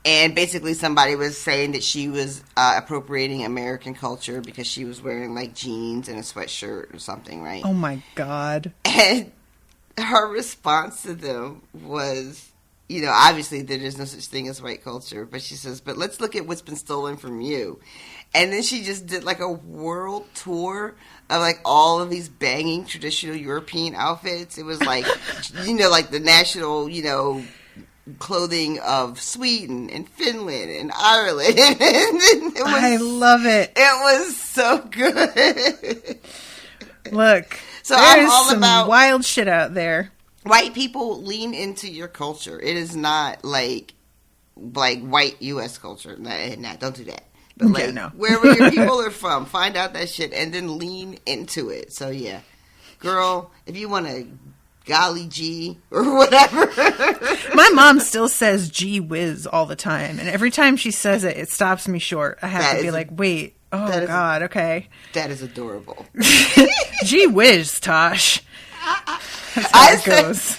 And basically somebody was saying that she was appropriating American culture because she was wearing jeans and a sweatshirt or something, right? Oh my God. And her response to them was, obviously there is no such thing as white culture, but she says, but let's look at what's been stolen from you. And then she just did a world tour of all of these banging traditional European outfits. It was the national, clothing of Sweden and Finland and Ireland. I love it. It was so good. Look, so there's I'm all some about wild shit out there. White people lean into your culture. It is not like white U.S. culture. Nah, don't do that. But no. Wherever your people are from, find out that shit and then lean into it. So yeah, girl, if you want to golly gee or whatever. My mom still says gee whiz all the time, and every time she says it, it stops me short. I have to be wait, oh God, okay. That is adorable. Gee whiz, Tosh. That's how it goes.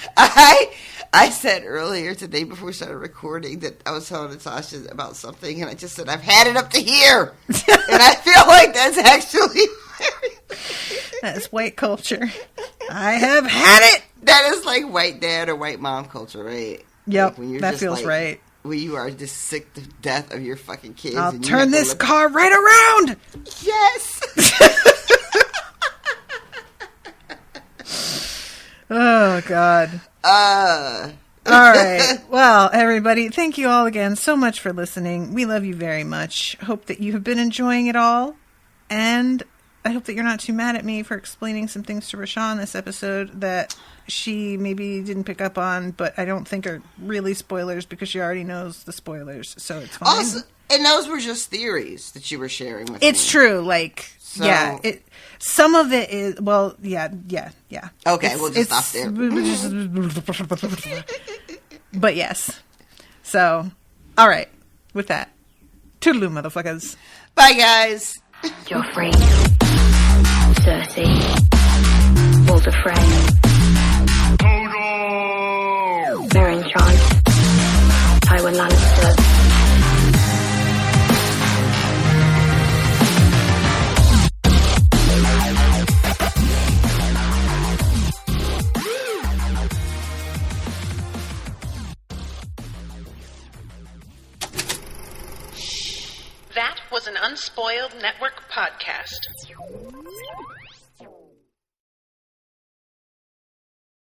I said earlier today before we started recording that I was telling Natasha about something, and I just said, I've had it up to here. And I feel like that's actually that's white culture. I have had it. That is white dad or white mom culture, right? Yep, when you're that just feels right. When you are just sick to death of your fucking kids. I'll and you turn have to this car right around. Yes. Oh, God. All right. Well, everybody, thank you all again so much for listening. We love you very much. Hope that you have been enjoying it all. And I hope that you're not too mad at me for explaining some things to Rashawn this episode that she maybe didn't pick up on, but I don't think are really spoilers because she already knows the spoilers. So it's fine. Also, and those were just theories that you were sharing with me. It's true. Yeah, some of it is, yeah. Okay, we'll just stop there. But yes. So, all right. With that, toodaloo, motherfuckers. Bye, guys. Joffrey, Cersei, Walder Frey, Meryn Jon, Tywin Lannister. That was an Unspoiled Network podcast.